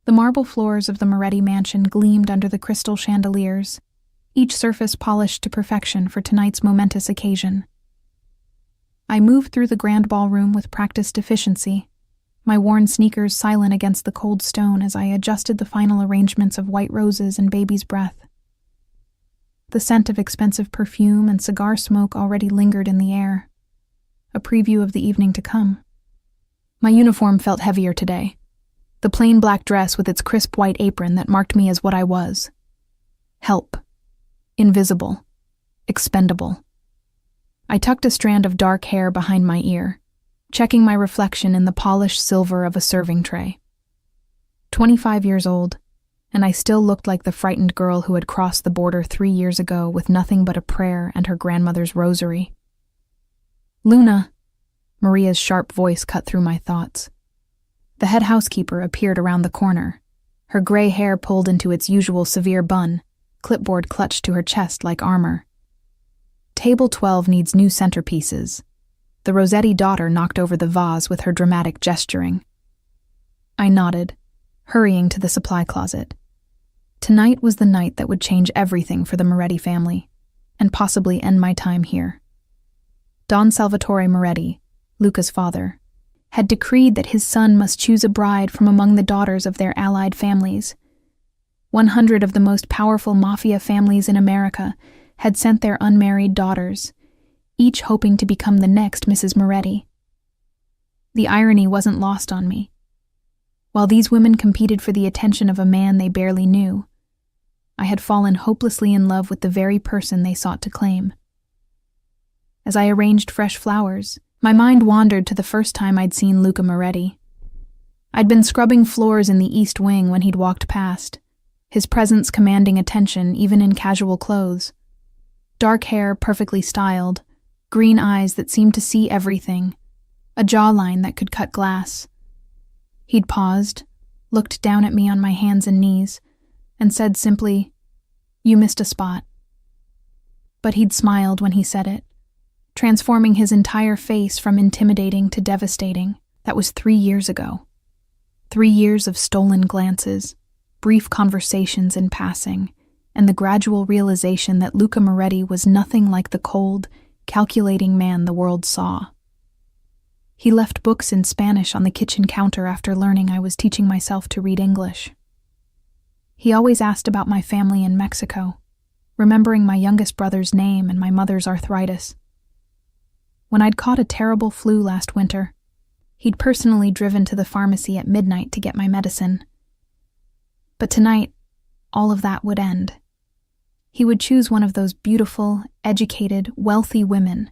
The marble floors of the Moretti mansion gleamed under the crystal chandeliers, each surface polished to perfection for tonight's momentous occasion. I moved through the grand ballroom with practiced efficiency, my worn sneakers silent against the cold stone as I adjusted the final arrangements of white roses and baby's breath. The scent of expensive perfume and cigar smoke already lingered in the air, a preview of the evening to come. My uniform felt heavier today, the plain black dress with its crisp white apron that marked me as what I was. Help. Invisible. Expendable. I tucked a strand of dark hair behind my ear, checking my reflection in the polished silver of a serving tray. 25 years old, and I still looked like the frightened girl who had crossed the border 3 years ago with nothing but a prayer and her grandmother's rosary. "Luna," Maria's sharp voice cut through my thoughts. The head housekeeper appeared around the corner, her gray hair pulled into its usual severe bun, clipboard clutched to her chest like armor. "Table 12 needs new centerpieces." The Rossetti daughter knocked over the vase with her dramatic gesturing. I nodded, hurrying to the supply closet. Tonight was the night that would change everything for the Moretti family, and possibly end my time here. Don Salvatore Moretti, Luca's father, had decreed that his son must choose a bride from among the daughters of their allied families. 100 of the most powerful Mafia families in America had sent their unmarried daughters, each hoping to become the next Mrs. Moretti. The irony wasn't lost on me. While these women competed for the attention of a man they barely knew, I had fallen hopelessly in love with the very person they sought to claim. As I arranged fresh flowers, my mind wandered to the first time I'd seen Luca Moretti. I'd been scrubbing floors in the East Wing when he'd walked past, his presence commanding attention even in casual clothes. Dark hair perfectly styled, green eyes that seemed to see everything, a jawline that could cut glass. He'd paused, looked down at me on my hands and knees, and said simply, "You missed a spot." But he'd smiled when he said it, transforming his entire face from intimidating to devastating. That was 3 years ago. 3 years of stolen glances, brief conversations in passing, and the gradual realization that Luca Moretti was nothing like the cold, calculating man the world saw. He left books in Spanish on the kitchen counter after learning I was teaching myself to read English. He always asked about my family in Mexico, remembering my youngest brother's name and my mother's arthritis. When I'd caught a terrible flu last winter, he'd personally driven to the pharmacy at midnight to get my medicine. But tonight, all of that would end. He would choose one of those beautiful, educated, wealthy women,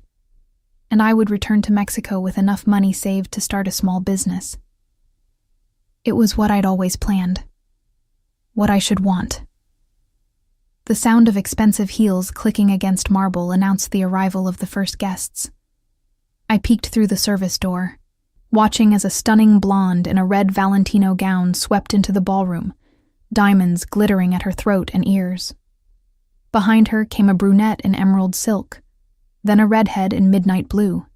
and I would return to Mexico with enough money saved to start a small business. It was what I'd always planned. What I should want. The sound of expensive heels clicking against marble announced the arrival of the first guests. I peeked through the service door, watching as a stunning blonde in a red Valentino gown swept into the ballroom, diamonds glittering at her throat and ears. Behind her came a brunette in emerald silk, then a redhead in midnight blue.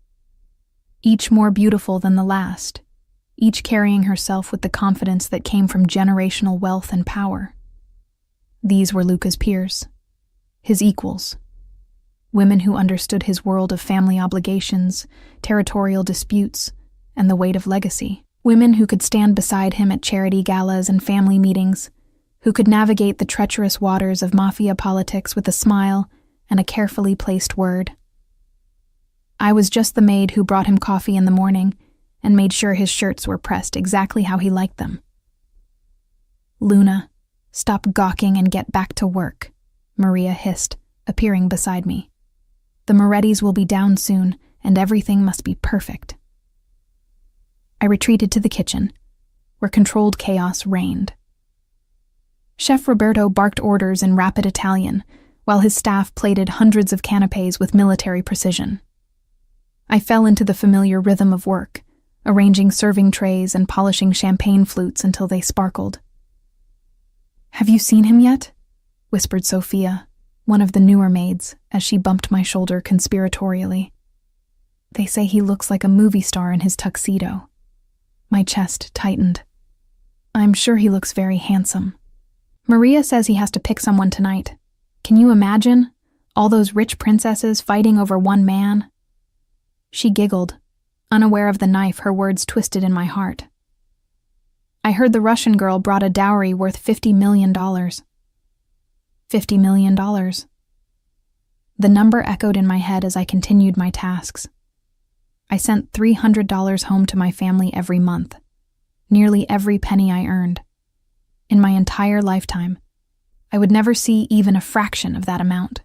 Each more beautiful than the last, each carrying herself with the confidence that came from generational wealth and power. These were Luca's peers, his equals. Women who understood his world of family obligations, territorial disputes, and the weight of legacy. Women who could stand beside him at charity galas and family meetings, who could navigate the treacherous waters of Mafia politics with a smile and a carefully placed word. I was just the maid who brought him coffee in the morning and made sure his shirts were pressed exactly how he liked them. "Luna, stop gawking and get back to work," Maria hissed, appearing beside me. "The Morettis will be down soon, and everything must be perfect." I retreated to the kitchen, where controlled chaos reigned. Chef Roberto barked orders in rapid Italian, while his staff plated hundreds of canapés with military precision. I fell into the familiar rhythm of work, arranging serving trays and polishing champagne flutes until they sparkled. "Have you seen him yet?" whispered Sophia, one of the newer maids, as she bumped my shoulder conspiratorially. "They say he looks like a movie star in his tuxedo." My chest tightened. I'm sure he looks very handsome. Maria says he has to pick someone tonight. Can you imagine? All those rich princesses fighting over one man? She giggled, unaware of the knife her words twisted in my heart. I heard the Russian girl brought a dowry worth $50 million. $50 million. The number echoed in my head as I continued my tasks. I sent $300 home to my family every month, nearly every penny I earned. In my entire lifetime, I would never see even a fraction of that amount.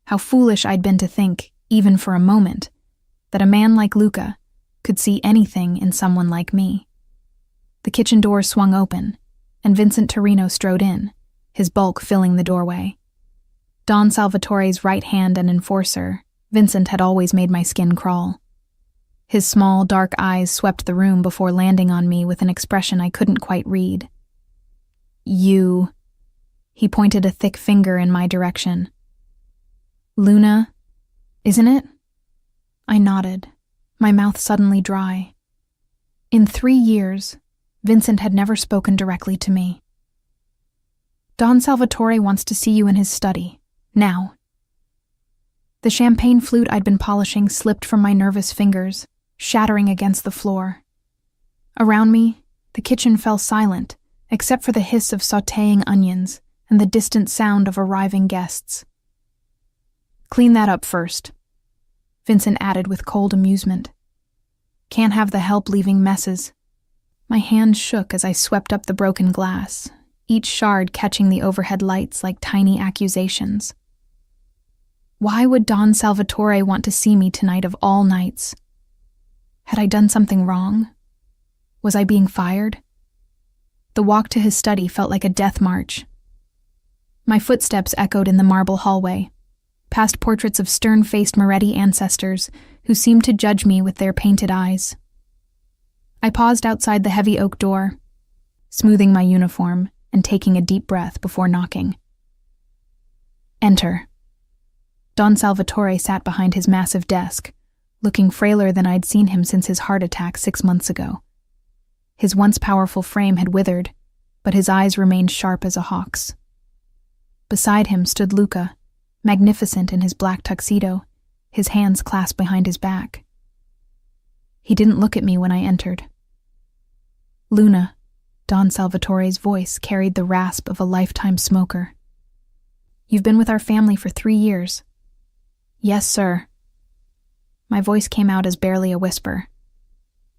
How foolish I'd been to think, even for a moment, that a man like Luca could see anything in someone like me. The kitchen door swung open, and Vincent Torino strode in, his bulk filling the doorway. Don Salvatore's right hand and enforcer, Vincent had always made my skin crawl. His small, dark eyes swept the room before landing on me with an expression I couldn't quite read. You. He pointed a thick finger in my direction. Luna, isn't it? I nodded, my mouth suddenly dry. In 3 years, Vincent had never spoken directly to me. Don Salvatore wants to see you in his study, now. The champagne flute I'd been polishing slipped from my nervous fingers, shattering against the floor. Around me, the kitchen fell silent, except for the hiss of sautéing onions and the distant sound of arriving guests. Clean that up first, Vincent added with cold amusement. Can't have the help leaving messes. My hand shook as I swept up the broken glass, each shard catching the overhead lights like tiny accusations. Why would Don Salvatore want to see me tonight of all nights? Had I done something wrong? Was I being fired? The walk to his study felt like a death march. My footsteps echoed in the marble hallway, past portraits of stern-faced Moretti ancestors who seemed to judge me with their painted eyes. I paused outside the heavy oak door, smoothing my uniform and taking a deep breath before knocking. Enter. Don Salvatore sat behind his massive desk, looking frailer than I'd seen him since his heart attack 6 months ago. His once powerful frame had withered, but his eyes remained sharp as a hawk's. Beside him stood Luca, magnificent in his black tuxedo, his hands clasped behind his back. He didn't look at me when I entered. Luna, Don Salvatore's voice carried the rasp of a lifetime smoker. You've been with our family for 3 years. Yes, sir. My voice came out as barely a whisper.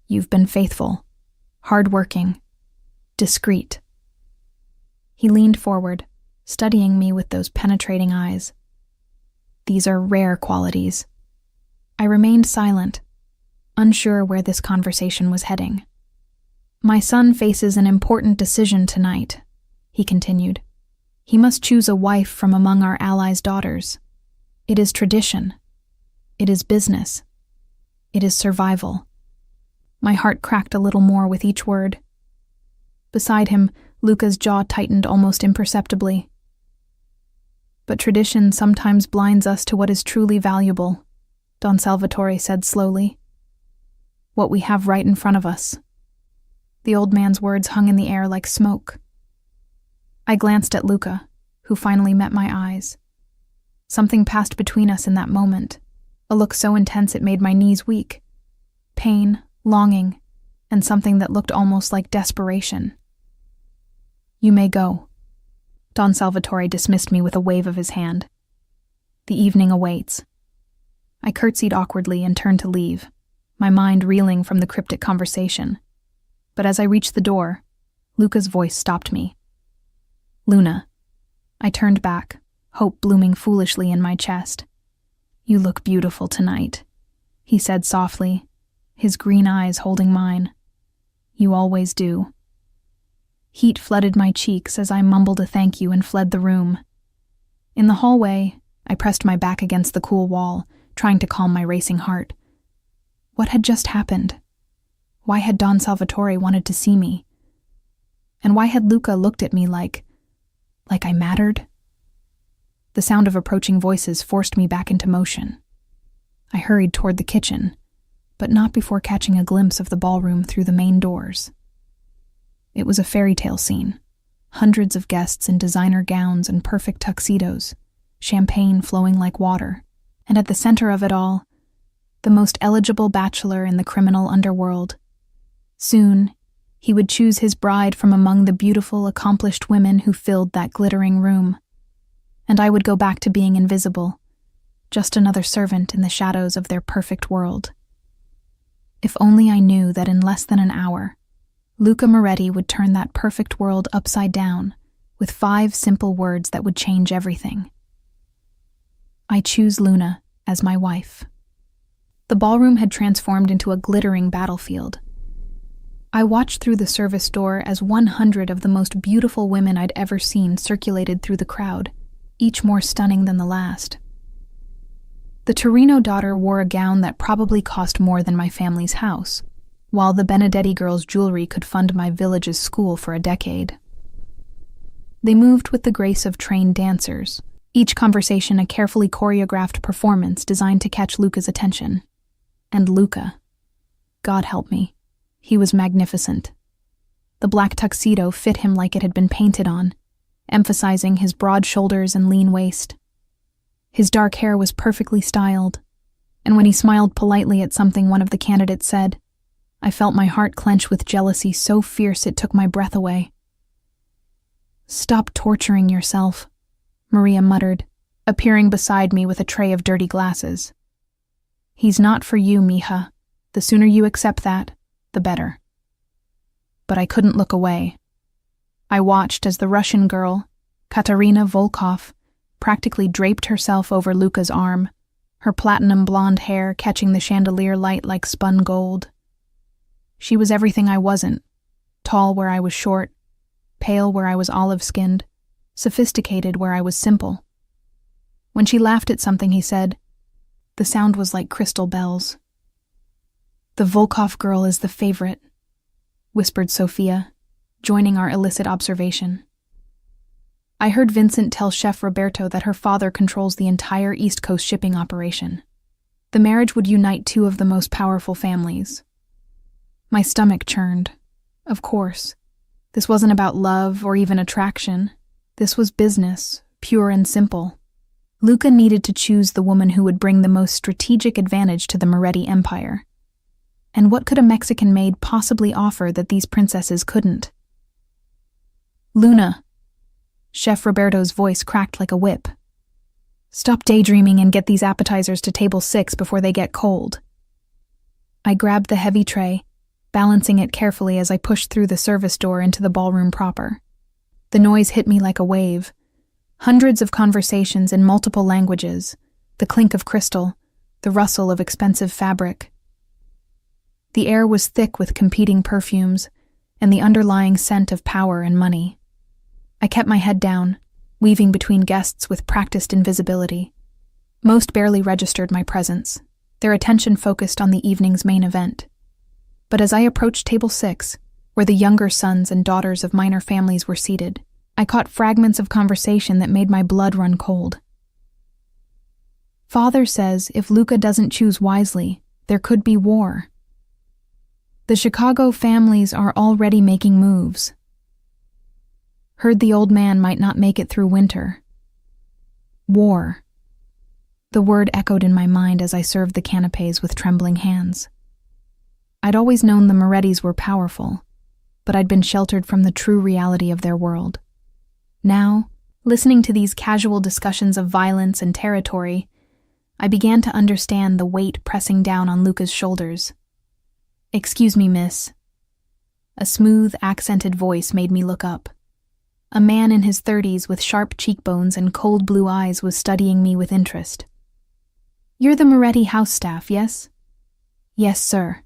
You've been faithful, hard-working, discreet. He leaned forward, studying me with those penetrating eyes. These are rare qualities. I remained silent, unsure where this conversation was heading. My son faces an important decision tonight, he continued. He must choose a wife from among our allies' daughters. It is tradition. It is business. It is survival. My heart cracked a little more with each word. Beside him, Luca's jaw tightened almost imperceptibly. But tradition sometimes blinds us to what is truly valuable, Don Salvatore said slowly. What we have right in front of us. The old man's words hung in the air like smoke. I glanced at Luca, who finally met my eyes. Something passed between us in that moment, a look so intense it made my knees weak. Pain, longing, and something that looked almost like desperation. You may go. Don Salvatore dismissed me with a wave of his hand. The evening awaits. I curtsied awkwardly and turned to leave, my mind reeling from the cryptic conversation. But as I reached the door, Luca's voice stopped me. Luna. I turned back, hope blooming foolishly in my chest. You look beautiful tonight, he said softly, his green eyes holding mine. You always do. Heat flooded my cheeks as I mumbled a thank you and fled the room. In the hallway, I pressed my back against the cool wall, trying to calm my racing heart. What had just happened? Why had Don Salvatore wanted to see me? And why had Luca looked at me like I mattered? The sound of approaching voices forced me back into motion. I hurried toward the kitchen, but not before catching a glimpse of the ballroom through the main doors. It was a fairy tale scene. Hundreds of guests in designer gowns and perfect tuxedos, champagne flowing like water, and at the center of it all, the most eligible bachelor in the criminal underworld. Soon, he would choose his bride from among the beautiful, accomplished women who filled that glittering room. And I would go back to being invisible, just another servant in the shadows of their perfect world. If only I knew that in less than an hour, Luca Moretti would turn that perfect world upside down with 5 simple words that would change everything. I choose Luna as my wife. The ballroom had transformed into a glittering battlefield. I watched through the service door as 100 of the most beautiful women I'd ever seen circulated through the crowd, each more stunning than the last. The Torino daughter wore a gown that probably cost more than my family's house, while the Benedetti girl's jewelry could fund my village's school for a decade. They moved with the grace of trained dancers, each conversation a carefully choreographed performance designed to catch Luca's attention. And Luca, God help me, he was magnificent. The black tuxedo fit him like it had been painted on, emphasizing his broad shoulders and lean waist. His dark hair was perfectly styled, and when he smiled politely at something one of the candidates said, I felt my heart clench with jealousy so fierce it took my breath away. "Stop torturing yourself," Maria muttered, appearing beside me with a tray of dirty glasses. "He's not for you, mija. The sooner you accept that, the better." But I couldn't look away. I watched as the Russian girl, Katerina Volkov, practically draped herself over Luca's arm, her platinum blonde hair catching the chandelier light like spun gold. She was everything I wasn't, tall where I was short, pale where I was olive-skinned, sophisticated where I was simple. When she laughed at something he said, the sound was like crystal bells. "The Volkov girl is the favorite," whispered Sophia, joining our illicit observation. I heard Vincent tell Chef Roberto that her father controls the entire East Coast shipping operation. The marriage would unite 2 of the most powerful families. My stomach churned. Of course. This wasn't about love or even attraction. This was business, pure and simple. Luca needed to choose the woman who would bring the most strategic advantage to the Moretti Empire. And what could a Mexican maid possibly offer that these princesses couldn't? "Luna." Chef Roberto's voice cracked like a whip. "Stop daydreaming and get these appetizers to table 6 before they get cold." I grabbed the heavy tray, balancing it carefully as I pushed through the service door into the ballroom proper. The noise hit me like a wave. Hundreds of conversations in multiple languages, the clink of crystal, the rustle of expensive fabric. The air was thick with competing perfumes and the underlying scent of power and money. I kept my head down, weaving between guests with practiced invisibility. Most barely registered my presence, their attention focused on the evening's main event. But as I approached table 6, where the younger sons and daughters of minor families were seated, I caught fragments of conversation that made my blood run cold. "Father says if Luca doesn't choose wisely, there could be war. The Chicago families are already making moves. Heard the old man might not make it through winter. War." The word echoed in my mind as I served the canapes with trembling hands. I'd always known the Morettis were powerful, but I'd been sheltered from the true reality of their world. Now, listening to these casual discussions of violence and territory, I began to understand the weight pressing down on Luca's shoulders. "Excuse me, miss." A smooth, accented voice made me look up. A man in his 30s with sharp cheekbones and cold blue eyes was studying me with interest. "You're the Moretti house staff, yes?" "Yes, sir,"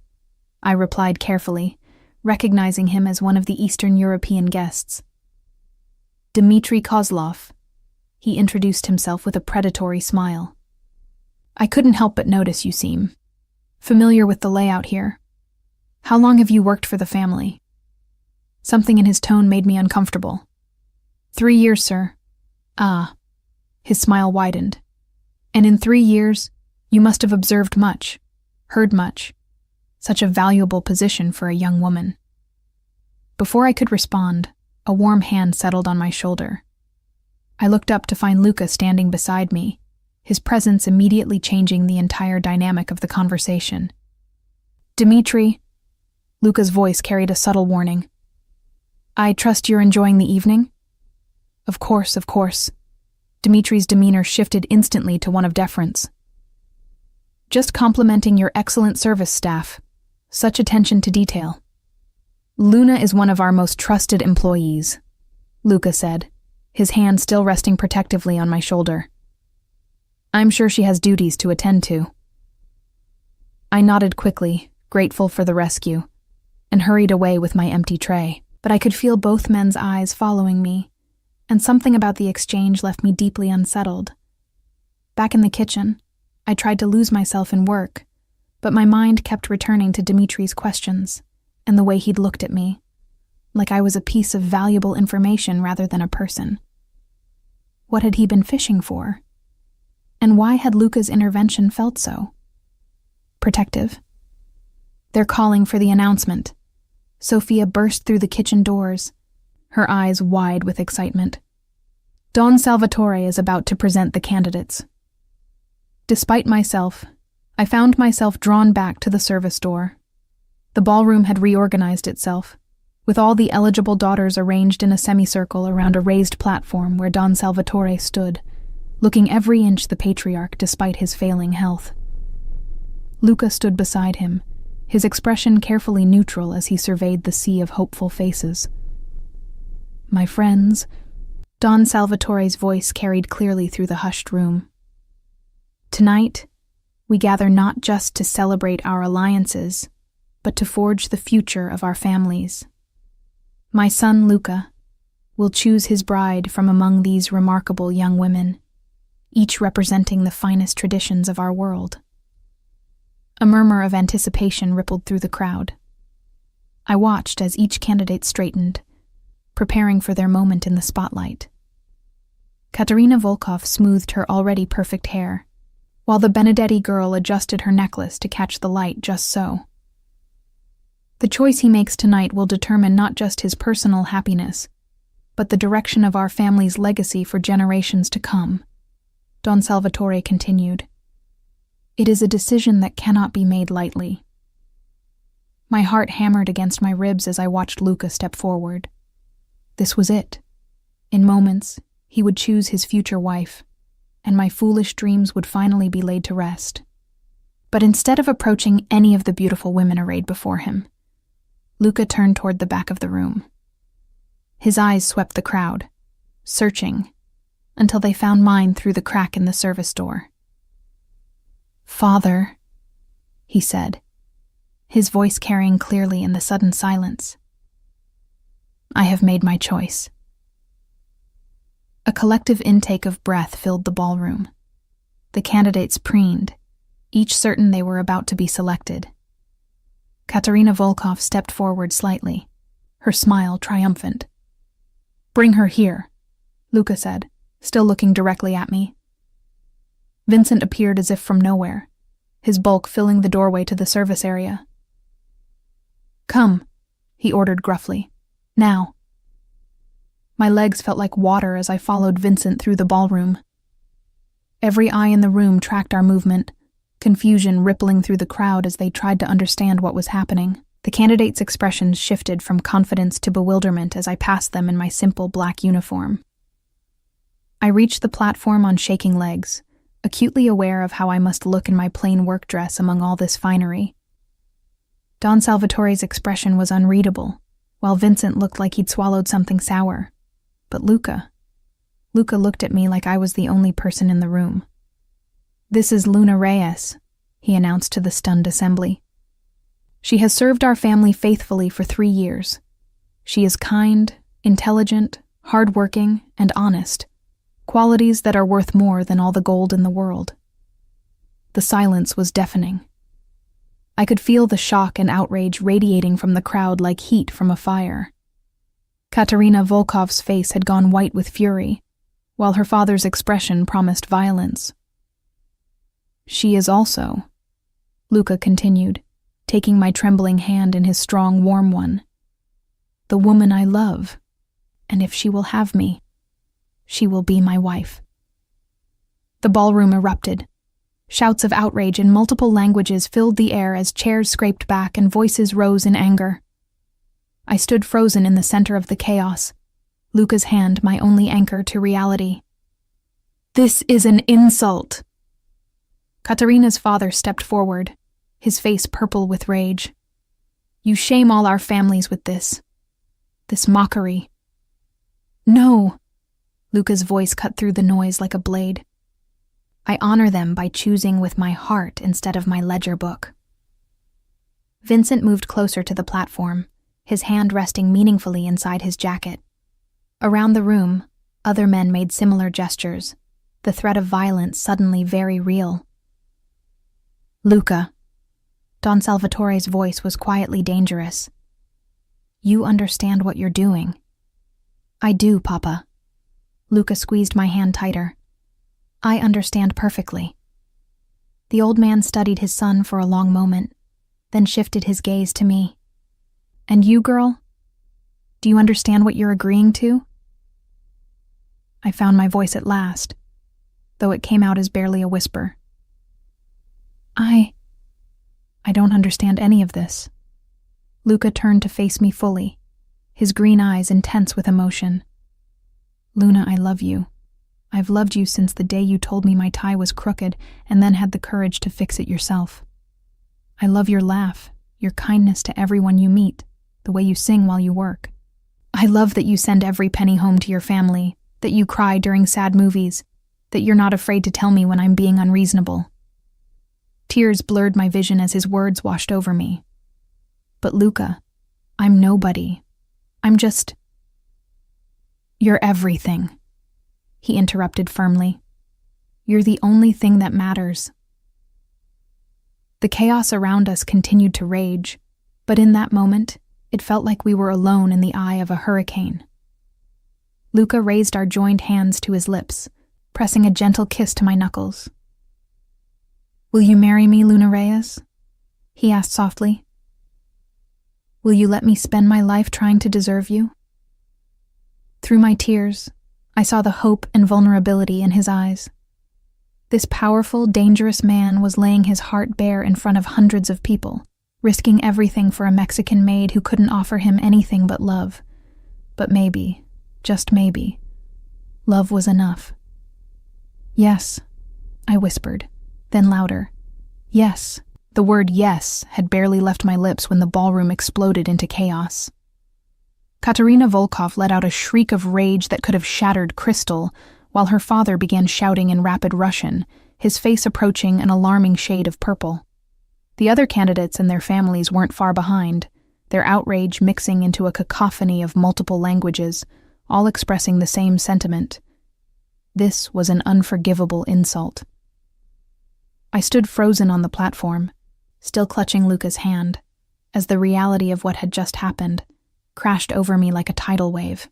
I replied carefully, recognizing him as one of the Eastern European guests. "Dmitri Kozlov," he introduced himself with a predatory smile. "I couldn't help but notice you seem familiar with the layout here. How long have you worked for the family?" Something in his tone made me uncomfortable. 3 years, sir." "Ah." His smile widened. "And in 3 years, you must have observed much, heard much. Such a valuable position for a young woman." Before I could respond, a warm hand settled on my shoulder. I looked up to find Luca standing beside me, his presence immediately changing the entire dynamic of the conversation. "Dimitri," Luca's voice carried a subtle warning. "I trust you're enjoying the evening?" Of course. Dimitri's demeanor shifted instantly to one of deference. "Just complimenting your excellent service staff. Such attention to detail." "Luna is one of our most trusted employees," Luca said, his hand still resting protectively on my shoulder. "I'm sure she has duties to attend to." I nodded quickly, grateful for the rescue, and hurried away with my empty tray. But I could feel both men's eyes following me, and something about the exchange left me deeply unsettled. Back in the kitchen, I tried to lose myself in work, but my mind kept returning to Dimitri's questions and the way he'd looked at me, like I was a piece of valuable information rather than a person. What had he been fishing for? And why had Luca's intervention felt so protective? "They're calling for the announcement." Sophia burst through the kitchen doors, her eyes wide with excitement. "Don Salvatore is about to present the candidates." Despite myself, I found myself drawn back to the service door. The ballroom had reorganized itself, with all the eligible daughters arranged in a semicircle around a raised platform where Don Salvatore stood, looking every inch the patriarch despite his failing health. Luca stood beside him, his expression carefully neutral as he surveyed the sea of hopeful faces. "My friends," Don Salvatore's voice carried clearly through the hushed room. "Tonight, we gather not just to celebrate our alliances, but to forge the future of our families. My son, Luca, will choose his bride from among these remarkable young women, each representing the finest traditions of our world." A murmur of anticipation rippled through the crowd. I watched as each candidate straightened, preparing for their moment in the spotlight. Katerina Volkov smoothed her already perfect hair, while the Benedetti girl adjusted her necklace to catch the light just so. The choice he makes tonight will determine not just his personal happiness, but the direction of our family's legacy for generations to come, Don Salvatore continued. "It is a decision that cannot be made lightly." My heart hammered against my ribs as I watched Luca step forward. This was it. In moments, he would choose his future wife, and my foolish dreams would finally be laid to rest. But instead of approaching any of the beautiful women arrayed before him, Luca turned toward the back of the room. His eyes swept the crowd, searching, until they found mine through the crack in the service door. "Father," he said, his voice carrying clearly in the sudden silence. "I have made my choice." A collective intake of breath filled the ballroom. The candidates preened, each certain they were about to be selected. Katerina Volkov stepped forward slightly, her smile triumphant. "Bring her here," Luca said, still looking directly at me. Vincent appeared as if from nowhere, his bulk filling the doorway to the service area. "Come," he ordered gruffly. "Now." My legs felt like water as I followed Vincent through the ballroom. Every eye in the room tracked our movement, confusion rippling through the crowd as they tried to understand what was happening. The candidates' expressions shifted from confidence to bewilderment as I passed them in my simple black uniform. I reached the platform on shaking legs, acutely aware of how I must look in my plain work dress among all this finery. Don Salvatore's expression was unreadable, while Vincent looked like he'd swallowed something sour. But Luca looked at me like I was the only person in the room. "This is Luna Reyes," he announced to the stunned assembly. "She has served our family faithfully for 3 years. She is kind, intelligent, hardworking, and honest, qualities that are worth more than all the gold in the world." The silence was deafening. I could feel the shock and outrage radiating from the crowd like heat from a fire. Katerina Volkov's face had gone white with fury, while her father's expression promised violence. "She is also," Luca continued, taking my trembling hand in his strong, warm one, the woman I love, and if she will have me, she will be my wife. The ballroom erupted. Shouts of outrage in multiple languages filled the air as chairs scraped back and voices rose in anger. I stood frozen in the center of the chaos, Luca's hand my only anchor to reality. "This is an insult!" Katerina's father stepped forward, his face purple with rage. "You shame all our families with this mockery." "No," Luca's voice cut through the noise like a blade. "I honor them by choosing with my heart instead of my ledger book." Vincent moved closer to the platform, his hand resting meaningfully inside his jacket. Around the room, other men made similar gestures, the threat of violence suddenly very real. "Luca," Don Salvatore's voice was quietly dangerous. "You understand what you're doing." "I do, Papa." Luca squeezed my hand tighter. "I understand perfectly." The old man studied his son for a long moment, then shifted his gaze to me. "And you, girl? Do you understand what you're agreeing to?" I found my voice at last, though it came out as barely a whisper. I don't understand any of this." Luca turned to face me fully, his green eyes intense with emotion. "Luna, I love you. I've loved you since the day you told me my tie was crooked and then had the courage to fix it yourself. I love your laugh, your kindness to everyone you meet, the way you sing while you work. I love that you send every penny home to your family, that you cry during sad movies, that you're not afraid to tell me when I'm being unreasonable." Tears blurred my vision as his words washed over me. "But Luca, I'm nobody. I'm just—" "You're everything," he interrupted firmly. "You're the only thing that matters." The chaos around us continued to rage, but in that moment, it felt like we were alone in the eye of a hurricane. Luca raised our joined hands to his lips, pressing a gentle kiss to my knuckles. "Will you marry me, Luna Reyes?" he asked softly. "Will you let me spend my life trying to deserve you?" Through my tears, I saw the hope and vulnerability in his eyes. This powerful, dangerous man was laying his heart bare in front of hundreds of people, risking everything for a Mexican maid who couldn't offer him anything but love. But maybe, just maybe, love was enough. "Yes," I whispered, then louder. "Yes." The word yes had barely left my lips when the ballroom exploded into chaos. Katerina Volkov let out a shriek of rage that could have shattered crystal, while her father began shouting in rapid Russian, his face approaching an alarming shade of purple. The other candidates and their families weren't far behind, their outrage mixing into a cacophony of multiple languages, all expressing the same sentiment. This was an unforgivable insult. I stood frozen on the platform, still clutching Luca's hand, as the reality of what had just happened crashed over me like a tidal wave.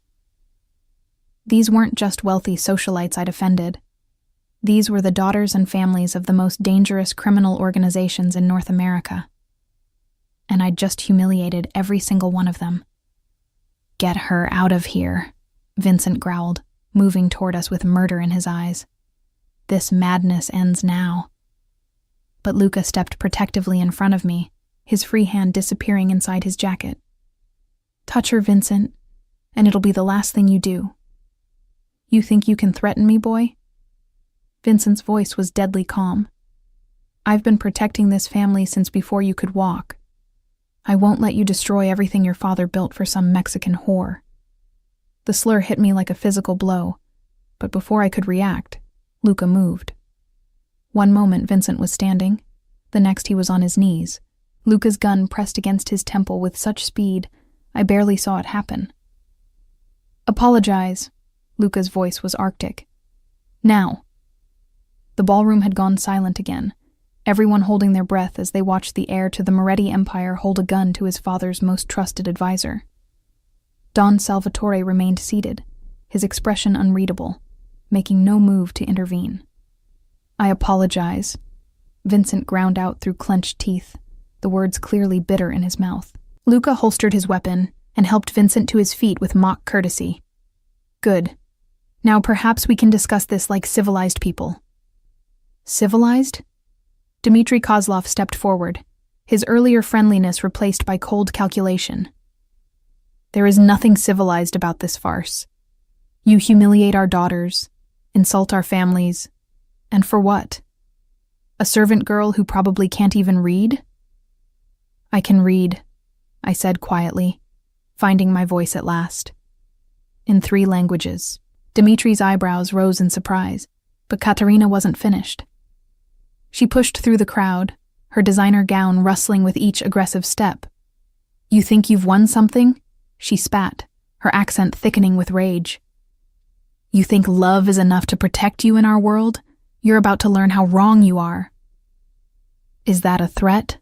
These weren't just wealthy socialites I'd offended. These were the daughters and families of the most dangerous criminal organizations in North America. And I'd just humiliated every single one of them. "Get her out of here," Vincent growled, moving toward us with murder in his eyes. "This madness ends now." But Luca stepped protectively in front of me, his free hand disappearing inside his jacket. "Touch her, Vincent, and it'll be the last thing you do." "You think you can threaten me, boy?" Vincent's voice was deadly calm. "I've been protecting this family since before you could walk. I won't let you destroy everything your father built for some Mexican whore." The slur hit me like a physical blow, but before I could react, Luca moved. One moment Vincent was standing, the next he was on his knees, Luca's gun pressed against his temple with such speed I barely saw it happen. "Apologize," Luca's voice was arctic. "Now." The ballroom had gone silent again, everyone holding their breath as they watched the heir to the Moretti Empire hold a gun to his father's most trusted advisor. Don Salvatore remained seated, his expression unreadable, making no move to intervene. "I apologize," Vincent ground out through clenched teeth, the words clearly bitter in his mouth. Luca holstered his weapon, and helped Vincent to his feet with mock courtesy. Good. Now perhaps we can discuss this like civilized people. Civilized? Dmitry Kozlov stepped forward, his earlier friendliness replaced by cold calculation. There is nothing civilized about this farce. You humiliate our daughters, insult our families, and for what? A servant girl who probably can't even read? I can read, I said quietly, finding my voice at last. In 3 languages. Dmitry's eyebrows rose in surprise, but Katerina wasn't finished. She pushed through the crowd, her designer gown rustling with each aggressive step. You think you've won something? She spat, her accent thickening with rage. You think love is enough to protect you in our world? You're about to learn how wrong you are. Is that a threat?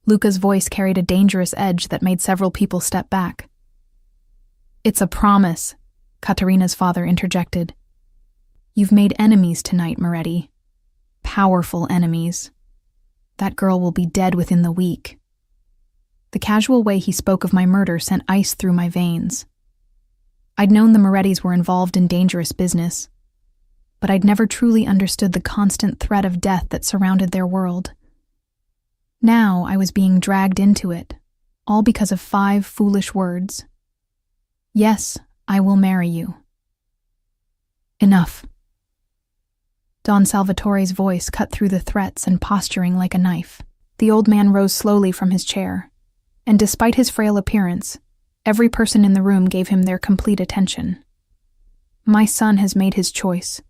Luca's voice carried a dangerous edge that made several people step back. It's a promise, Katerina's father interjected. You've made enemies tonight, Moretti. Powerful enemies. That girl will be dead within the week. The casual way he spoke of my murder sent ice through my veins. I'd known the Morettis were involved in dangerous business, but I'd never truly understood the constant threat of death that surrounded their world. Now I was being dragged into it, all because of 5 foolish words. Yes, I will marry you. Enough. Don Salvatore's voice cut through the threats and posturing like a knife. The old man rose slowly from his chair, and despite his frail appearance, every person in the room gave him their complete attention. My son has made his choice.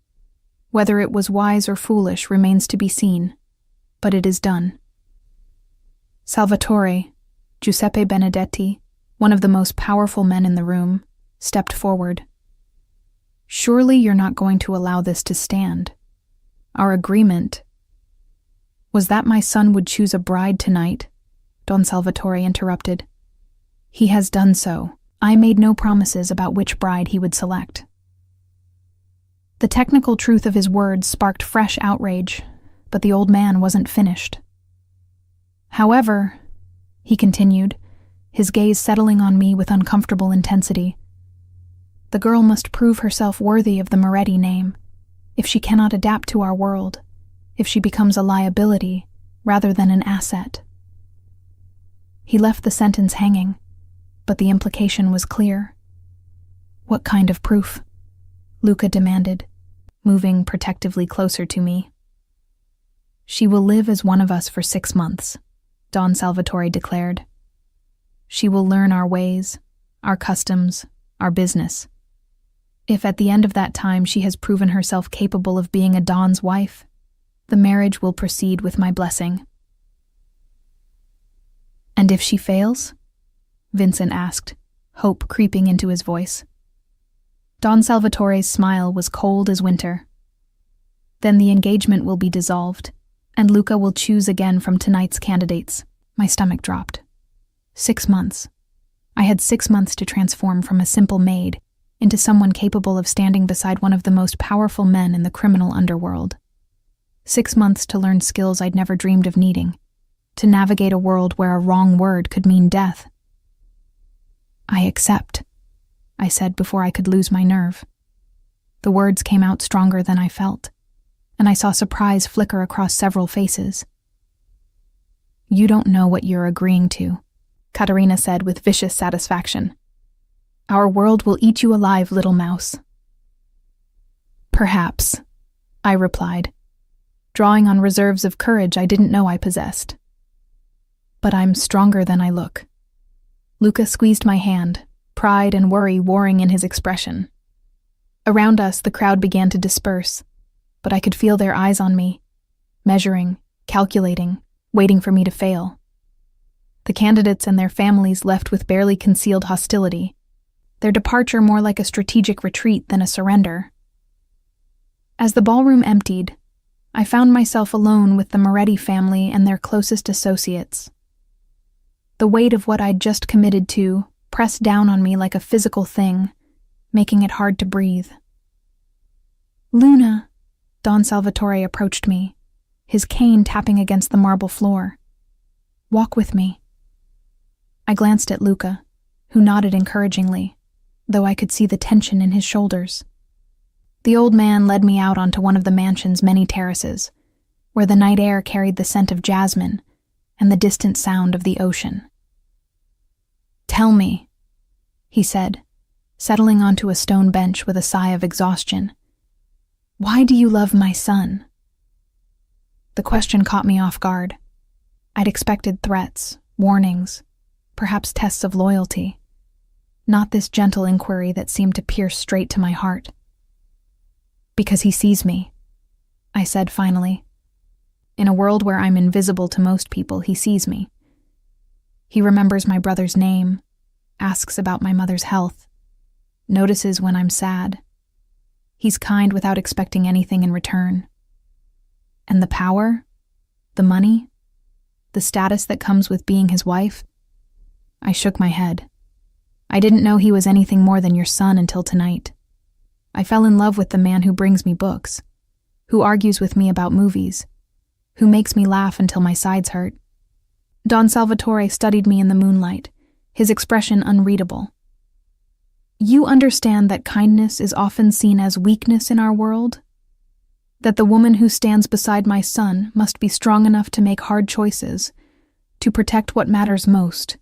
Whether it was wise or foolish remains to be seen, but it is done. Salvatore, Giuseppe Benedetti, one of the most powerful men in the room, stepped forward. Surely you're not going to allow this to stand. Our agreement. Was that my son would choose a bride tonight? Don Salvatore interrupted. He has done so. I made no promises about which bride he would select. The technical truth of his words sparked fresh outrage, but the old man wasn't finished. However, he continued, his gaze settling on me with uncomfortable intensity, the girl must prove herself worthy of the Moretti name. If she cannot adapt to our world, if she becomes a liability rather than an asset. He left the sentence hanging, but the implication was clear. What kind of proof? Luca demanded, moving protectively closer to me. She will live as one of us for 6 months, Don Salvatore declared. She will learn our ways, our customs, our business. If at the end of that time she has proven herself capable of being a Don's wife, the marriage will proceed with my blessing. And if she fails? Vincent asked, hope creeping into his voice. Don Salvatore's smile was cold as winter. Then the engagement will be dissolved, and Luca will choose again from tonight's candidates. My stomach dropped. 6 months. I had 6 months to transform from a simple maid into someone capable of standing beside one of the most powerful men in the criminal underworld. 6 months to learn skills I'd never dreamed of needing, to navigate a world where a wrong word could mean death. I accept, I said before I could lose my nerve. The words came out stronger than I felt, and I saw surprise flicker across several faces. You don't know what you're agreeing to, Katerina said with vicious satisfaction. Our world will eat you alive, little mouse. Perhaps, I replied, drawing on reserves of courage I didn't know I possessed. But I'm stronger than I look. Luca squeezed my hand, pride and worry warring in his expression. Around us, the crowd began to disperse, but I could feel their eyes on me, measuring, calculating, waiting for me to fail. The candidates and their families left with barely concealed hostility, their departure more like a strategic retreat than a surrender. As the ballroom emptied, I found myself alone with the Moretti family and their closest associates. The weight of what I'd just committed to pressed down on me like a physical thing, making it hard to breathe. Luna, Don Salvatore approached me, his cane tapping against the marble floor. Walk with me. I glanced at Luca, who nodded encouragingly, though I could see the tension in his shoulders. The old man led me out onto one of the mansion's many terraces, where the night air carried the scent of jasmine and the distant sound of the ocean. "Tell me," he said, settling onto a stone bench with a sigh of exhaustion. "Why do you love my son?" The question caught me off guard. I'd expected threats, warnings, perhaps tests of loyalty, not this gentle inquiry that seemed to pierce straight to my heart. "Because he sees me," I said finally. "In a world where I'm invisible to most people, he sees me. He remembers my brother's name, asks about my mother's health, notices when I'm sad. He's kind without expecting anything in return. And the power, the money, the status that comes with being his wife?" I shook my head. "I didn't know he was anything more than your son until tonight. I fell in love with the man who brings me books, who argues with me about movies, who makes me laugh until my sides hurt." Don Salvatore studied me in the moonlight, his expression unreadable. "You understand that kindness is often seen as weakness in our world? That the woman who stands beside my son must be strong enough to make hard choices, to protect what matters most,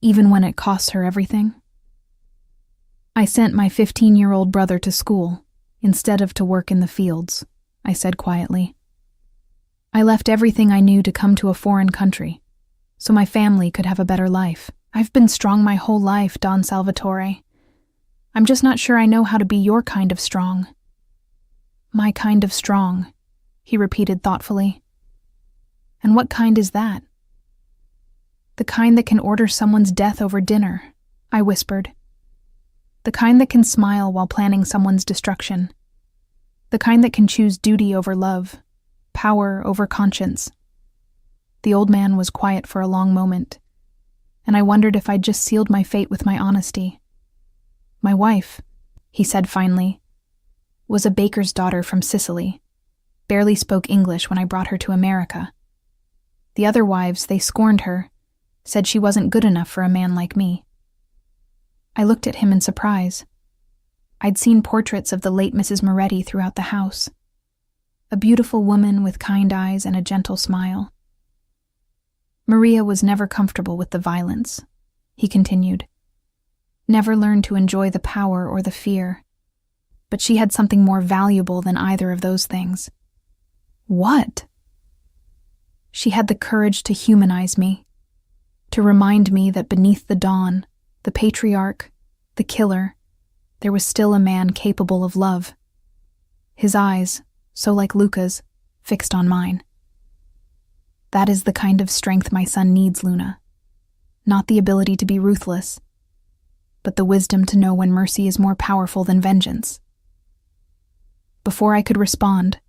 even when it costs her everything?" "I sent my 15-year-old brother to school, instead of to work in the fields," I said quietly. "I left everything I knew to come to a foreign country, so my family could have a better life. I've been strong my whole life, Don Salvatore. I'm just not sure I know how to be your kind of strong." "My kind of strong," he repeated thoughtfully. "And what kind is that?" "The kind that can order someone's death over dinner," I whispered. "The kind that can smile while planning someone's destruction. The kind that can choose duty over love, power over conscience." The old man was quiet for a long moment, and I wondered if I'd just sealed my fate with my honesty. "My wife," he said finally, "was a baker's daughter from Sicily, barely spoke English when I brought her to America. The other wives, they scorned her, said she wasn't good enough for a man like me." I looked at him in surprise. I'd seen portraits of the late Mrs. Moretti throughout the house. A beautiful woman with kind eyes and a gentle smile. "Maria was never comfortable with the violence," he continued. "Never learned to enjoy the power or the fear. But she had something more valuable than either of those things." "What?" "She had the courage to humanize me, to remind me that beneath the dawn, the patriarch, the killer, there was still a man capable of love. His eyes, so like Luca's, fixed on mine. That is the kind of strength my son needs, Luna. Not the ability to be ruthless, but the wisdom to know when mercy is more powerful than vengeance." Before I could respond,